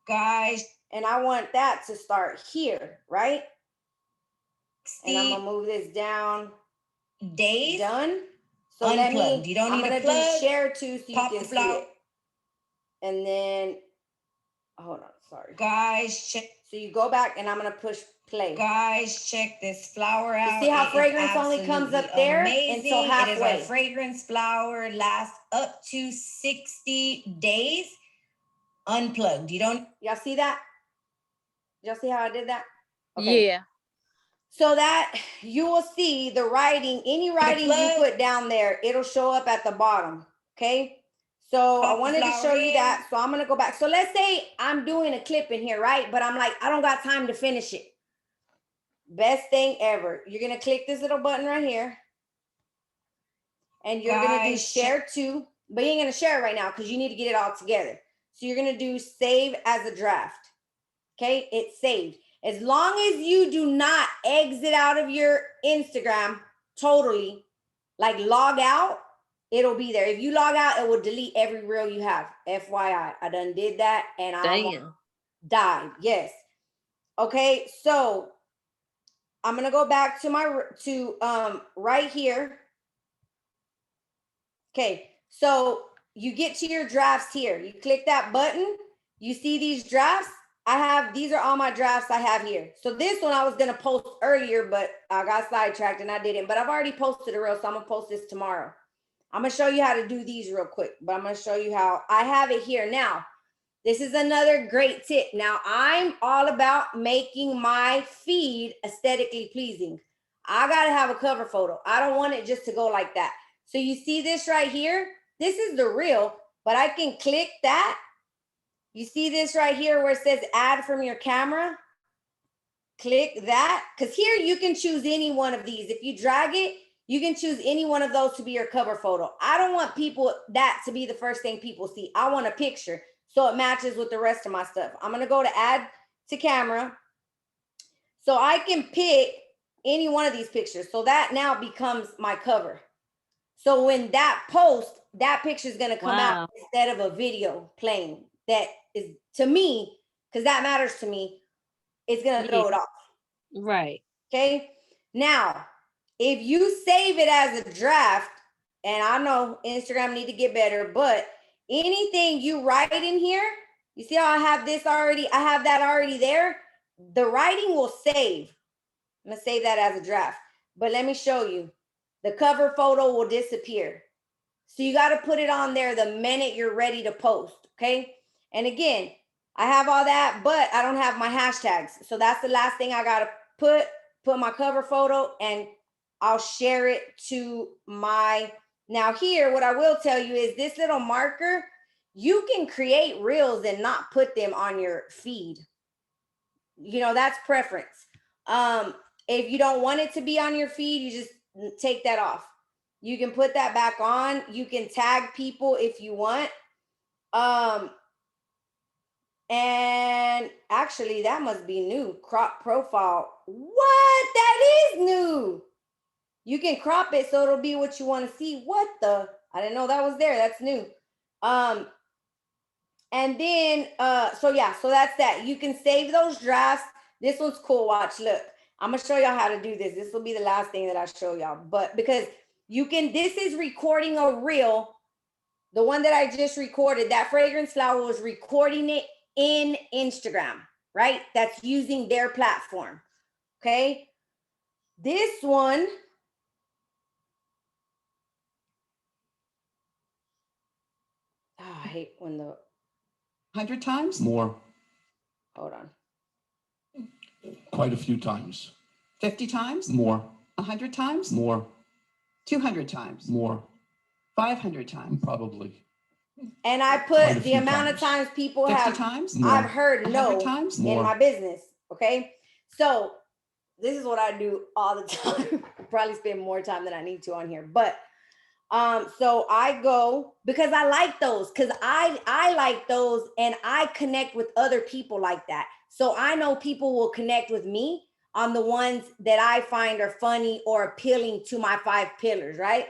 Guys. And I want that to start here, right? And I'm gonna move this down. Days. Done. So Unplugged. let me, you don't I'm need gonna a plug. do share to so you Pop can the see flower. it. And then, hold on, sorry. Guys, check. So you go back and I'm gonna push play. Guys, check this flower out. You see how fragrance only comes up there until halfway. It is our fragrance flower. Lasts up to 60 days. Unplugged. You don't. Y'all see that? Y'all see how I did that? Okay. Yeah. So that you will see the writing, any writing you put down there, it'll show up at the bottom. Okay. So I wanted to show you that. So I'm going to go back. So let's say I'm doing a clip in here, right? But I'm like, I don't got time to finish it. Best thing ever. You're going to click this little button right here. And you're going to do share to, but you ain't going to share it right now because you need to get it all together. So you're going to do save as a draft. Okay. It's saved. As long as you do not exit out of your Instagram totally, like log out, it'll be there. If you log out, it will delete every reel you have. FYI, I done did that and I died. Yes. Okay, so I'm gonna go back to right here. Okay, so you get to your drafts here. You click that button. You see these drafts. These are all my drafts I have here. So this one I was going to post earlier, but I got sidetracked and I didn't. But I've already posted a reel, so I'm going to post this tomorrow. I'm going to show you how to do these real quick, but I'm going to show you how I have it here. Now, this is another great tip. Now, I'm all about making my feed aesthetically pleasing. I got to have a cover photo. I don't want it just to go like that. So you see this right here? This is the reel, but I can click that. You see this right here where it says add from your camera? Click that, because here you can choose any one of these. If you drag it, you can choose any one of those to be your cover photo. I don't want that to be the first thing people see. I want a picture so it matches with the rest of my stuff. I'm going to go to add to camera. So I can pick any one of these pictures. So that now becomes my cover. So when that post, that picture is going to come out instead of a video playing. That is, to me, because that matters to me, it's going to throw it off. Right. Okay. Now, if you save it as a draft, and I know Instagram need to get better, but anything you write in here, you see how I have this already? I have that already there. The writing will save. I'm going to save that as a draft. But let me show you. The cover photo will disappear. So you got to put it on there the minute you're ready to post. Okay. And again, I have all that, but I don't have my hashtags. So that's the last thing I got to put my cover photo, and I'll share it to my, now here, what I will tell you is this little marker, you can create reels and not put them on your feed. You know, that's preference. If you don't want it to be on your feed, you just take that off. You can put that back on. You can tag people if you want. And actually that must be new. Crop profile. What? That is new. You can crop it so it'll be what you want to see. What the? I didn't know that was there. That's new. And then, so that's that. You can save those drafts. This one's cool. Watch, look. I'm gonna show y'all how to do this. This will be the last thing that I show y'all. But because you can, this is recording a reel. The one that I just recorded, that fragrance flower was recording it in Instagram, right? That's using their platform. Okay. This one, I hate when the 100 times? More, hold on. quite a few times. 50 times? More, 100 times? more, 200 times? more, 500 times? probably. And I Quite a put the few amount of times. times people 50 have, times? More. I've heard 100 no times? in More. my business. Okay. So this is what I do all the time. I probably spend more time than I need to on here, but so I go because I like those, because I like those and I connect with other people like that. So I know people will connect with me on the ones that I find are funny or appealing to my 5 pillars, right?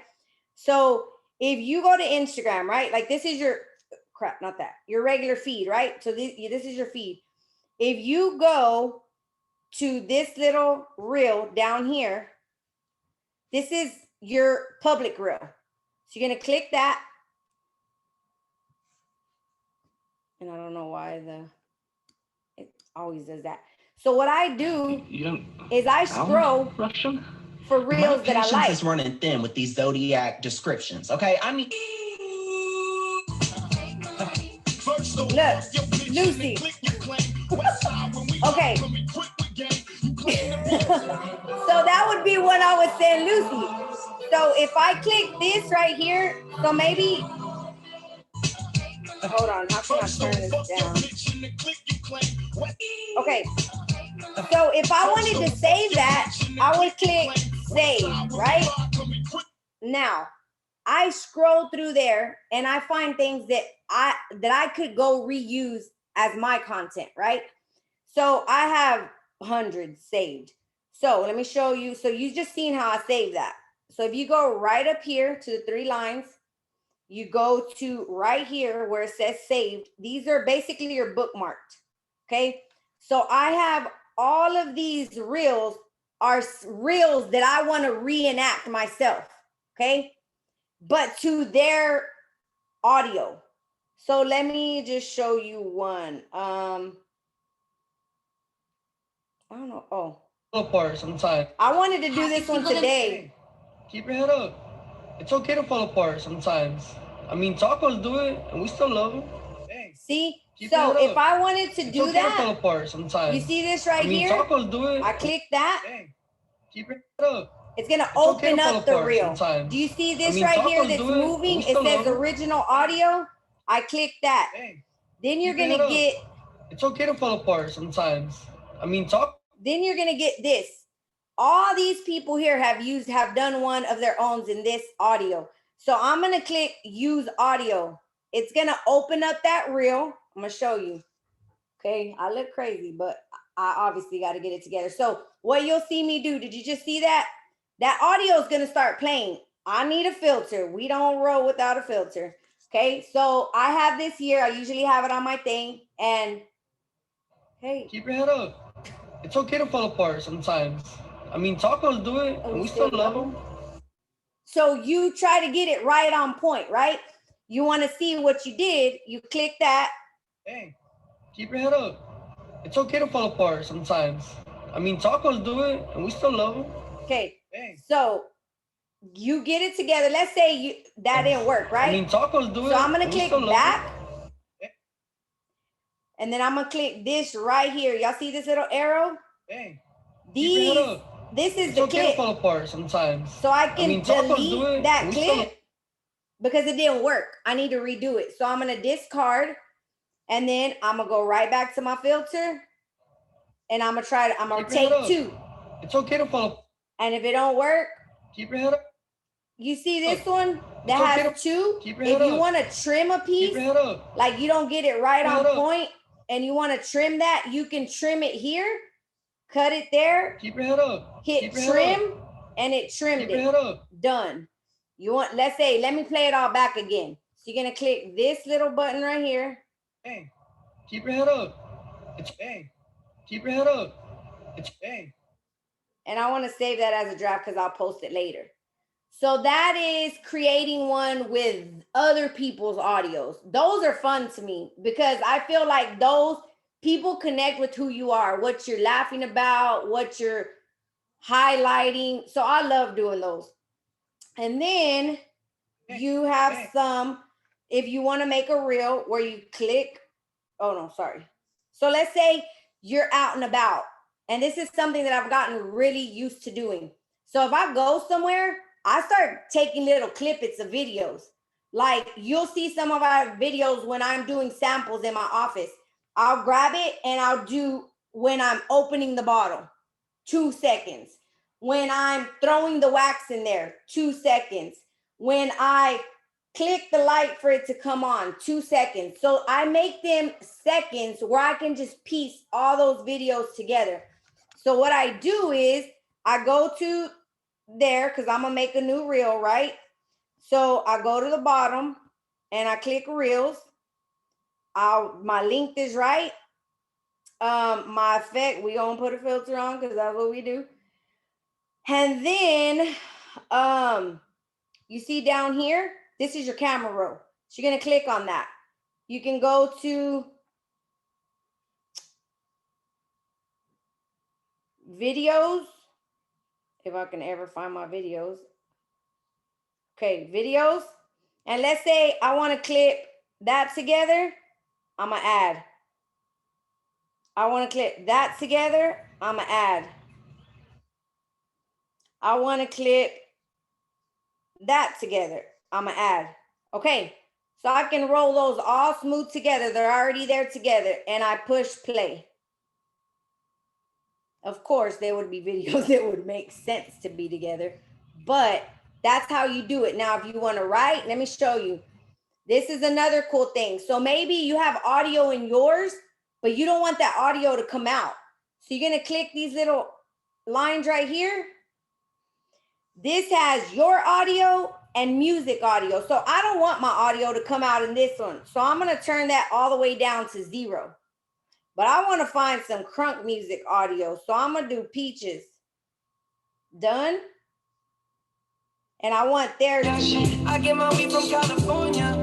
So if you go to Instagram, right? Like this is your crap, not that, your regular feed, right? So this is your feed. If you go to this little reel down here, this is your public reel. So you're gonna click that. And I don't know why it always does that. So what I do is I scroll for reels that I patience like. is running thin with these zodiac descriptions. Okay, I mean, Look, Lucy. Okay. So that would be what I was saying, Lucy. So if I click this right here, so maybe, hold on, how can I turn this down? Okay. So if I wanted to save that, I would click save, right? Now, I scroll through there and I find things that I could go reuse as my content, right? So I have hundreds saved. So let me show you. So you just seen how I saved that. So if you go right up here to the 3 lines, you go to right here where it says saved. These are basically your bookmarked. Okay. So I have all of these reels are reels that I want to reenact myself. Okay. But to their audio. So let me just show you one. I don't know. Oh, apart sometimes. I wanted to do this one today. Keep your head up. It's okay to fall apart sometimes. I mean, tacos do it, and we still love them. See? Keep So your head if up. I wanted to It's do okay to fall that, apart sometimes. you see this right I mean, here? tacos do it. I click that. Keep your head up. It's gonna It's okay open to fall up the apart reel. sometimes. Do you see this I mean, right here tacos that's do it, and moving? we It still says love 'em. original audio. I click that. Then you're Keep your gonna head get, up. It's okay to fall apart sometimes. I mean, then you're gonna get this. All these people here have done one of their owns in this audio. So I'm gonna click use audio. It's gonna open up that reel. I'm gonna show you. Okay, I look crazy, but I obviously got to get it together. So what you'll see me do, did you just see that? That audio is gonna start playing. I need a filter. We don't roll without a filter. Okay, so I have this here. I usually have it on my thing. And hey, keep your head up. It's okay to fall apart sometimes. I mean, tacos do it, and we still love them. So you try to get it right on point, right? You want to see what you did. You click that. Keep your head up. It's okay to fall apart sometimes. I mean, tacos do it, and we still love them. Okay, so you get it together. Let's say that didn't work, right? I mean, tacos do it. So I'm gonna and we click still love 'em. back. And then I'm gonna click this right here. Y'all see this little arrow? Keep your head up. This is It's the okay to clip. fall apart sometimes. So I can mean, tacos do delete it, that and we still clip because it didn't work. I need to redo it. So I'm gonna discard, and then I'm gonna go right back to my filter, and I'm gonna Keep your head take up. 2. It's okay to fall. And if it don't work, keep your head up. You see this one that It's okay has two? keep your If head you up. want to trim a Keep piece, your head up. like you don't get it right Keep your on head up. point, and you want to trim that, you can trim it here, cut it there, Keep your head up. hit Keep your head trim, and it trimmed Keep your it. head up. Done. You want, let's say, let me play it all back again. So you're going to click this little button right here. Hey, keep your head up. It's hey. Keep your head up. It's hey. And I want to save that as a draft because I'll post it later. So that is creating one with other people's audios. Those are fun to me because I feel like those people connect with who you are, what you're laughing about, what you're highlighting. So I love doing those. And then you have some, if you want to make a reel where you click, oh no, sorry. So let's say you're out and about, and this is something that I've gotten really used to doing. So if I go somewhere, I start taking little clippets of videos. Like you'll see some of our videos when I'm doing samples in my office. I'll grab it and I'll do when I'm opening the bottle, 2 seconds. When I'm throwing the wax in there, 2 seconds. When I click the light for it to come on, 2 seconds. So I make them seconds where I can just piece all those videos together. So what I do is I go to there because I'm gonna make a new reel, right? So I go to the bottom and I click reels. My length is right. My effect, we gonna put a filter on because that's what we do. And then you see down here, this is your camera roll. So you're gonna click on that. You can go to videos, if I can ever find my videos. Okay, videos. And let's say I want to clip that together. I'm going to add. I want to clip that together. I'm going to add. I want to clip that together. I'm going to add. Okay, so I can roll those all smooth together. They're already there together. And I push play. Of course, there would be videos that would make sense to be together. But that's how you do it. Now, if you want to write, let me show you. This is another cool thing. So maybe you have audio in yours, but you don't want that audio to come out. So you're going to click these little lines right here. This has your audio and music audio. So I don't want my audio to come out in this one. So I'm going to turn that all the way down to 0. But I want to find some crunk music audio. So I'm going to do Peaches. Done. And I want theirs. I get my weed from California.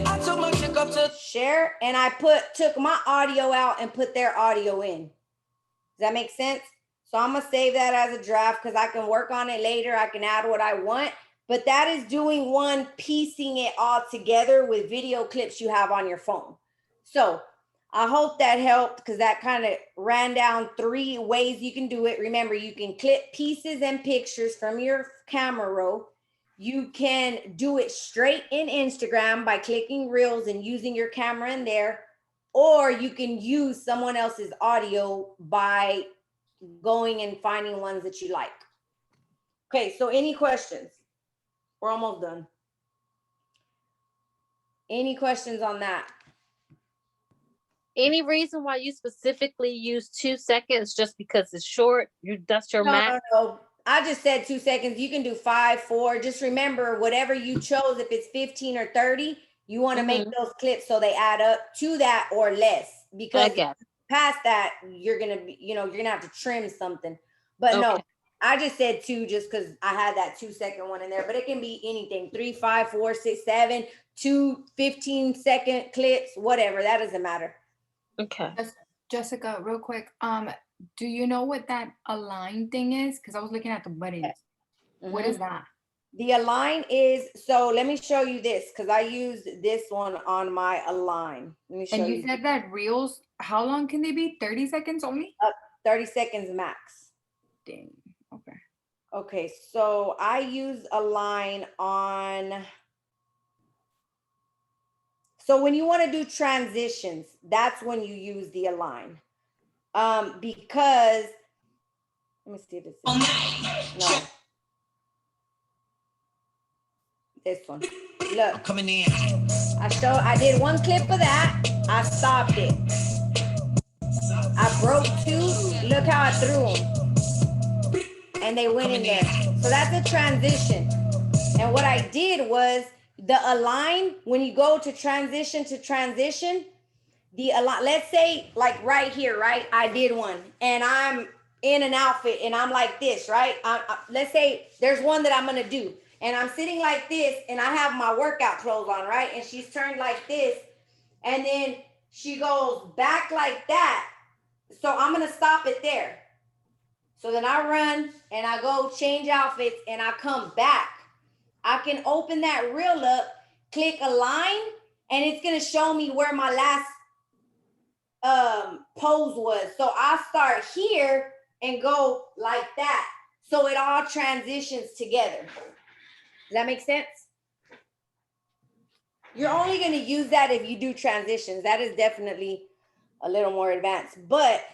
I took my chick up to share, and I took my audio out and put their audio in. Does that make sense? So I'm gonna save that as a draft because I can work on it later. I can add what I want, but that is doing one, piecing it all together with video clips you have on your phone. So I hope that helped because that kind of ran down 3 ways you can do it. Remember, you can clip pieces and pictures from your camera roll. You can do it straight in Instagram by clicking reels and using your camera in there, or you can use someone else's audio by going and finding ones that you like. Okay, so any questions? We're almost done. Any questions on that? Any reason why you specifically use 2 seconds just because it's short? That's your max? No. I just said 2 seconds. You can do 5, 4. Just remember, whatever you chose, if it's 15 or 30, you want to make those clips so they add up to that or less. Because past that, you're gonna be, you're gonna have to trim something. But no, I just said 2 just because I had that 2 second one in there. But it can be anything: 3, 5, 4, 6, 7, 2 15-second clips, whatever. That doesn't matter. Okay. Jessica, real quick, do you know what that align thing is? Because I was looking at the buttons. What is that? The align is, so let me show you this because I used this one on my align. Let me show you. And you said that reels, how long can they be? 30 seconds only? 30 seconds max. Dang. Okay. Okay, so I use align on. So when you want to do transitions, that's when you use the align. Because Let me see if it's no. This one. Look. I'm coming in. I did one clip of that. I stopped it. I broke two. Look how I threw them. And they went in there. So that's a transition. And what I did was the align, when you go to transition, the align, let's say like right here, right? I did one and I'm in an outfit and I'm like this, right? Let's say there's one that I'm going to do and I'm sitting like this and I have my workout clothes on, right? And she's turned like this and then she goes back like that. So I'm going to stop it there. So then I run and I go change outfits and I come back. I can open that reel up, click align, and it's going to show me where my last pose was. So I start here and go like that. So it all transitions together. Does that make sense? You're only going to use that if you do transitions. That is definitely a little more advanced. But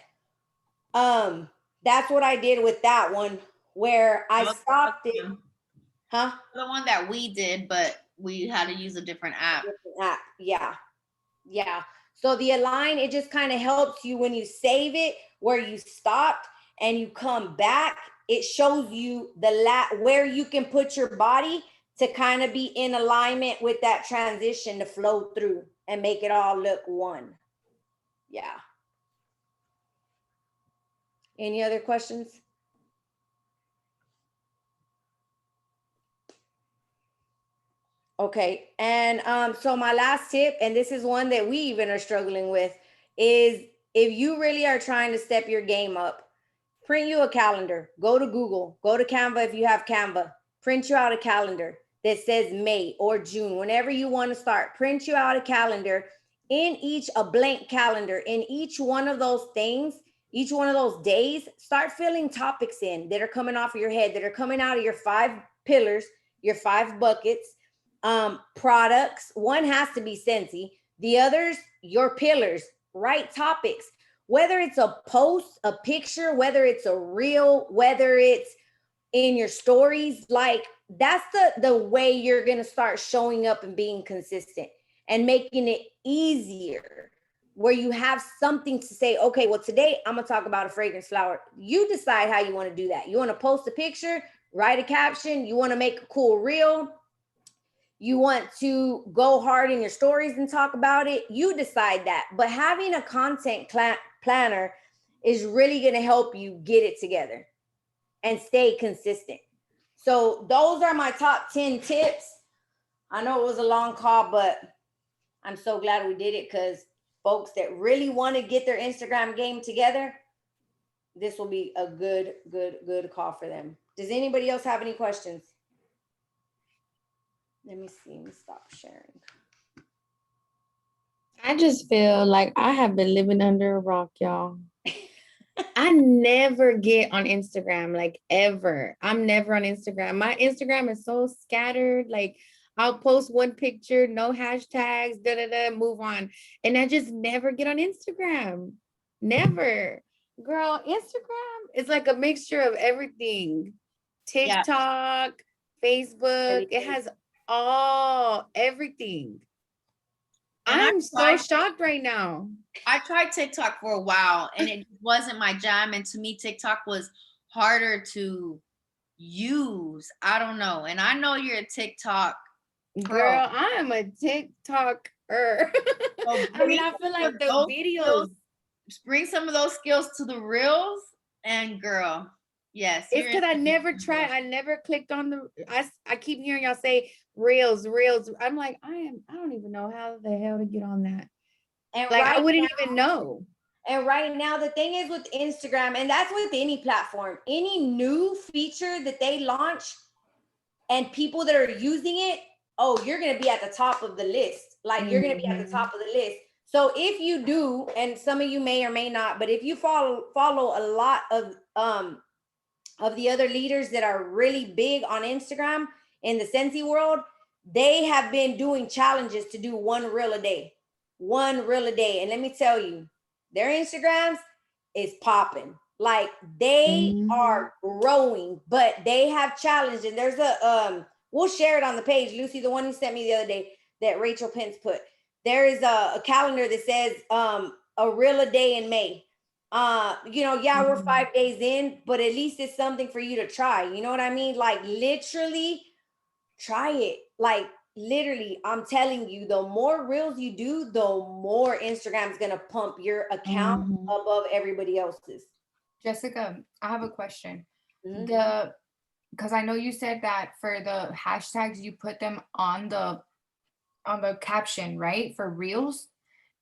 that's what I did with that one where I stopped it. Huh? The one that we did, but we had to use a different app. Yeah. Yeah. So the align, it just kind of helps you when you save it where you stopped and you come back. It shows you where you can put your body to kind of be in alignment with that transition to flow through and make it all look one. Yeah. Any other questions? Okay, and so my last tip, and this is one that we even are struggling with, is if you really are trying to step your game up, print you a calendar. Go to Google, go to Canva if you have Canva. Print you out a calendar that says May or June, whenever you want to start. Print you out a calendar, a blank calendar. In each one of those things, each one of those days, start filling topics in that are coming off of your head, that are coming out of your 5 pillars, your 5 buckets. Products, one has to be Scentsy, the others your pillars. Write topics, whether it's a post, a picture, whether it's a reel, whether it's in your stories. Like that's the way you're going to start showing up and being consistent and making it easier, where you have something to say. Okay, well, today I'm gonna talk about a fragrance flower. You decide how you want to do that. You want to post a picture, write a caption, you want to make a cool reel, you want to go hard in your stories and talk about it, you decide that. But having a content planner is really going to help you get it together and stay consistent. So those are my top 10 tips. I know it was a long call, but I'm so glad we did it, because folks that really want to get their Instagram game together, this will be a good call for them. Does anybody else have any questions? Let me see. Let me stop sharing. I just feel like I have been living under a rock, y'all. I never get on Instagram, like ever. I'm never on Instagram. My Instagram is so scattered. Like I'll post one picture, no hashtags, move on. And I just never get on Instagram. Never. Girl, Instagram is like a mixture of everything. TikTok, Facebook, it has everything. And I'm so shocked right now. I tried TikTok for a while and it wasn't my jam. And to me, TikTok was harder to use. I don't know. And I know you're a TikTok girl. I am a TikToker. I mean, I feel like the videos. Bring some of those skills to the reels, and girl, yes. It's because I never tried. I never clicked on the. I keep hearing y'all say reels. I'm like, I don't even know how the hell to get on that. And like I wouldn't even know. And right now, the thing is with Instagram, and that's with any platform, any new feature that they launch and people that are using it, you're going to be at the top of the list. Like you're going to be at the top of the list. So if you do, and some of you may or may not, but if you follow a lot of the other leaders that are really big on Instagram in the Scentsy world, they have been doing challenges to do 1 reel a day. And let me tell you, their Instagrams is popping. Like they are growing, but they have challenged. And there's we'll share it on the page. Lucy, the one you sent me the other day that Rachel Pence put. There is a calendar that says a reel a day in May. We're 5 days in, but at least it's something for you to try. You know what I mean? Like literally try it. Like literally, I'm telling you, the more reels you do, the more Instagram's gonna pump your account above everybody else's. Jessica, I have a question. Mhm. Because I know you said that for the hashtags, you put them on the caption, right? For reels.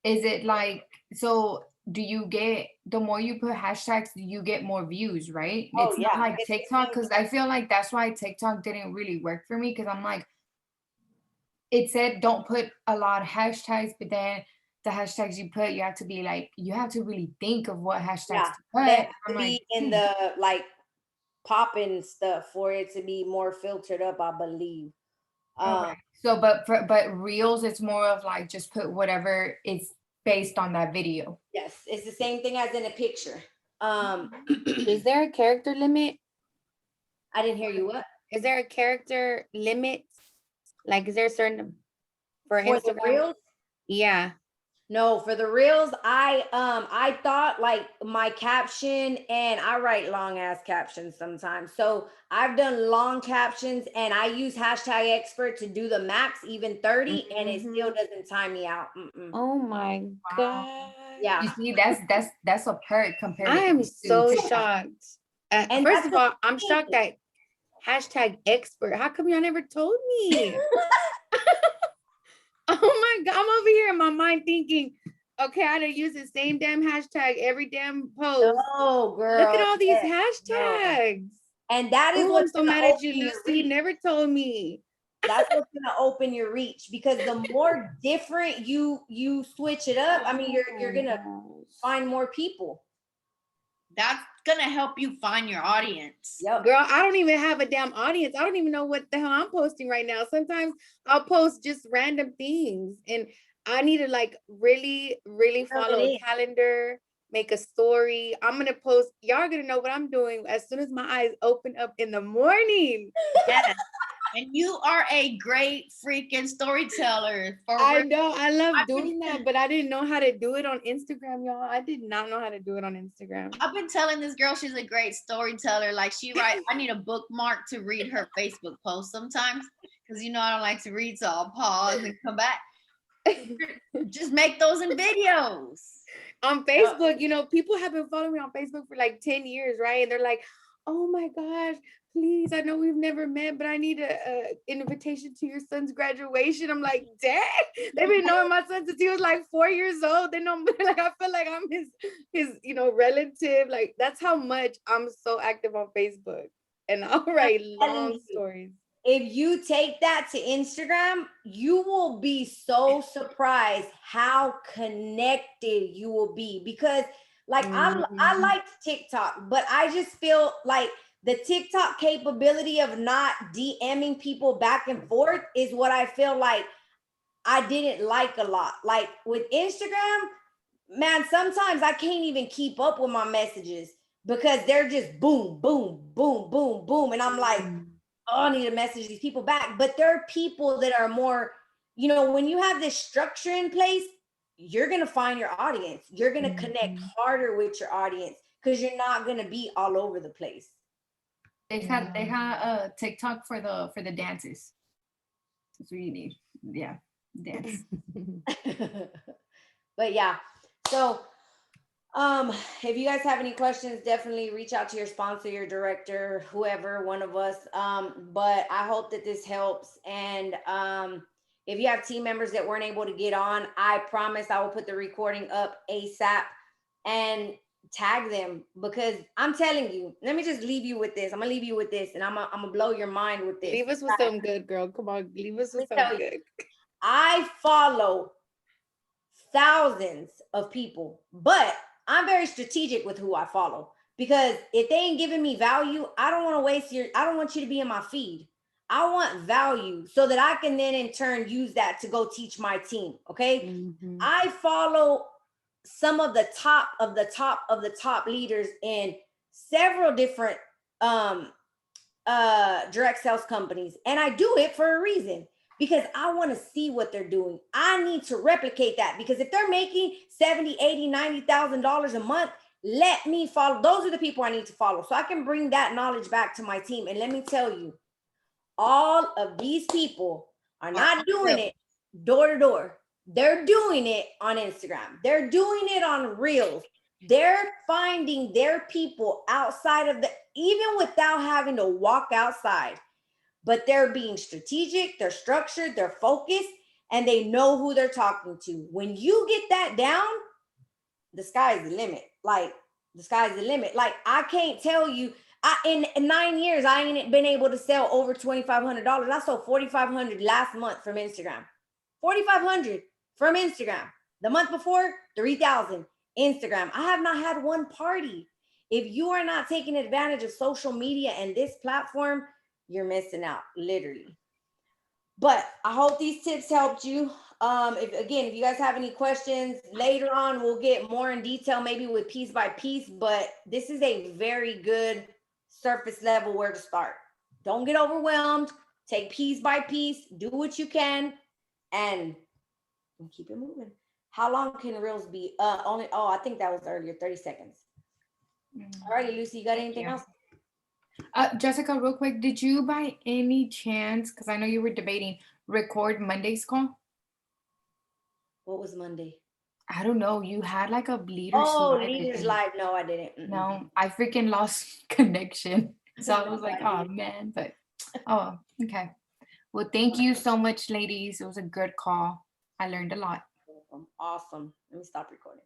Is it like, so do you get, the more you put hashtags, you get more views, right? Oh, It's yeah. not like It's the TikTok, same. because I feel like that's why TikTok didn't really work for me, because I'm like, it said don't put a lot of hashtags, but then the hashtags you put, you have to be like, you have to really think of what hashtags Yeah, to put. they have I'm to like, be in the like popping stuff for it to be more filtered up, I believe. okay. So, but reels, it's more of like just put whatever is based on that video. Yes, it's the same thing as in a picture. Is there a character limit? I didn't hear you. What? Is there a character limit? Like, is there a certain for For the Instagram? reels? Yeah. No, for the reels, I thought like my caption, and I write long ass captions sometimes. So I've done long captions and I use hashtag expert to do the max, even 30, and it still doesn't time me out. Oh my God. Yeah. You see, that's a perk compared I to am so TikTok. shocked. And First that's of the all, I'm thing. shocked that hashtag expert. How come y'all never told me? Oh my God, I'm over here in my mind thinking, okay, I gotta use the same damn hashtag every damn post. No, girl. Look at all these yes, no. hashtags. And that is Oh, I'm what's so gonna mad at open you, your Lucy. reach. Never told me. That's what's gonna open your reach, because the more different you switch it up, I mean, you're gonna find more people. That's gonna help you find your audience. Yep. Girl, I don't even have a damn audience. I don't even know what the hell I'm posting right now. Sometimes I'll post just random things, and I need to like really, really follow a calendar, make a story. I'm gonna post. Y'all are gonna know what I'm doing as soon as my eyes open up in the morning. Yes. And you are a great freaking storyteller. I know. I love doing that, but I didn't know how to do it on Instagram, y'all. I did not know how to do it on Instagram. I've been telling this girl she's a great storyteller. Like she writes, I need a bookmark to read her Facebook posts sometimes, because I don't like to read, so I'll pause and come back. Just make those in videos. On Facebook, people have been following me on Facebook for like 10 years, right? And they're like, oh my gosh, please, I know we've never met, but I need a invitation to your son's graduation. I'm like, dang, they've been knowing my son since he was like 4 years old. They know, like, I feel like I'm his relative. Like, that's how much I'm so active on Facebook. And I'll write long stories. If you take that to Instagram, you will be so surprised how connected you will be, because like I like TikTok, but I just feel like the TikTok capability of not DMing people back and forth is what I feel like I didn't like a lot. Like with Instagram, man, sometimes I can't even keep up with my messages because they're just boom, boom, boom, boom, boom. And I'm like, oh, I need to message these people back. But there are people that are more, when you have this structure in place, you're going to find your audience. You're going to connect harder with your audience because you're not going to be all over the place. They had TikTok for the dances. That's what you need. Yeah, dance. But yeah, so if you guys have any questions, definitely reach out to your sponsor, your director, whoever, one of us. But I hope that this helps. And if you have team members that weren't able to get on, I promise I will put the recording up ASAP and tag them, because I'm telling you, let me just leave you with this. I'm gonna leave you with this, and I'm gonna blow your mind with this. Leave us with something good, girl. Come on, leave us with something good. I follow thousands of people, but I'm very strategic with who I follow, because if they ain't giving me value, I don't want to waste I don't want you to be in my feed. I want value so that I can then in turn use that to go teach my team. Okay. I follow some of the top leaders in several different direct sales companies, and I do it for a reason, because I want to see what they're doing. I need to replicate that, because if they're making $70, $80, $90,000 a month, let me follow. Those are the people I need to follow, so I can bring that knowledge back to my team. And let me tell you, all of these people are not doing it door to door. They're doing it on Instagram. They're doing it on Reels. They're finding their people outside of even without having to walk outside, but they're being strategic, they're structured, they're focused, and they know who they're talking to. When you get that down, the sky is the limit. Like, the sky's the limit. Like, I can't tell you, in 9 years, I ain't been able to sell over $2,500. I sold $4,500 last month from Instagram. $4,500 from Instagram. The month before, $3,000 Instagram. I have not had one party. If you are not taking advantage of social media and this platform, you're missing out, literally. But I hope these tips helped you. If you guys have any questions later on, we'll get more in detail, maybe with piece by piece, but this is a very good surface level where to start. Don't get overwhelmed. Take piece by piece, do what you can, and keep it moving. How long can Reels be? I think that was earlier, 30 seconds. All righty, Lucy, you got anything else? Jessica, real quick, did you by any chance, because I know you were debating, record Monday's call? What was Monday? I don't know. You had like a Leaders Live. Leaders Live. No, I didn't. No, I freaking lost connection. So I was like, oh man, but okay. Well, thank you so much, ladies. It was a good call. I learned a lot. Awesome. Let me stop recording.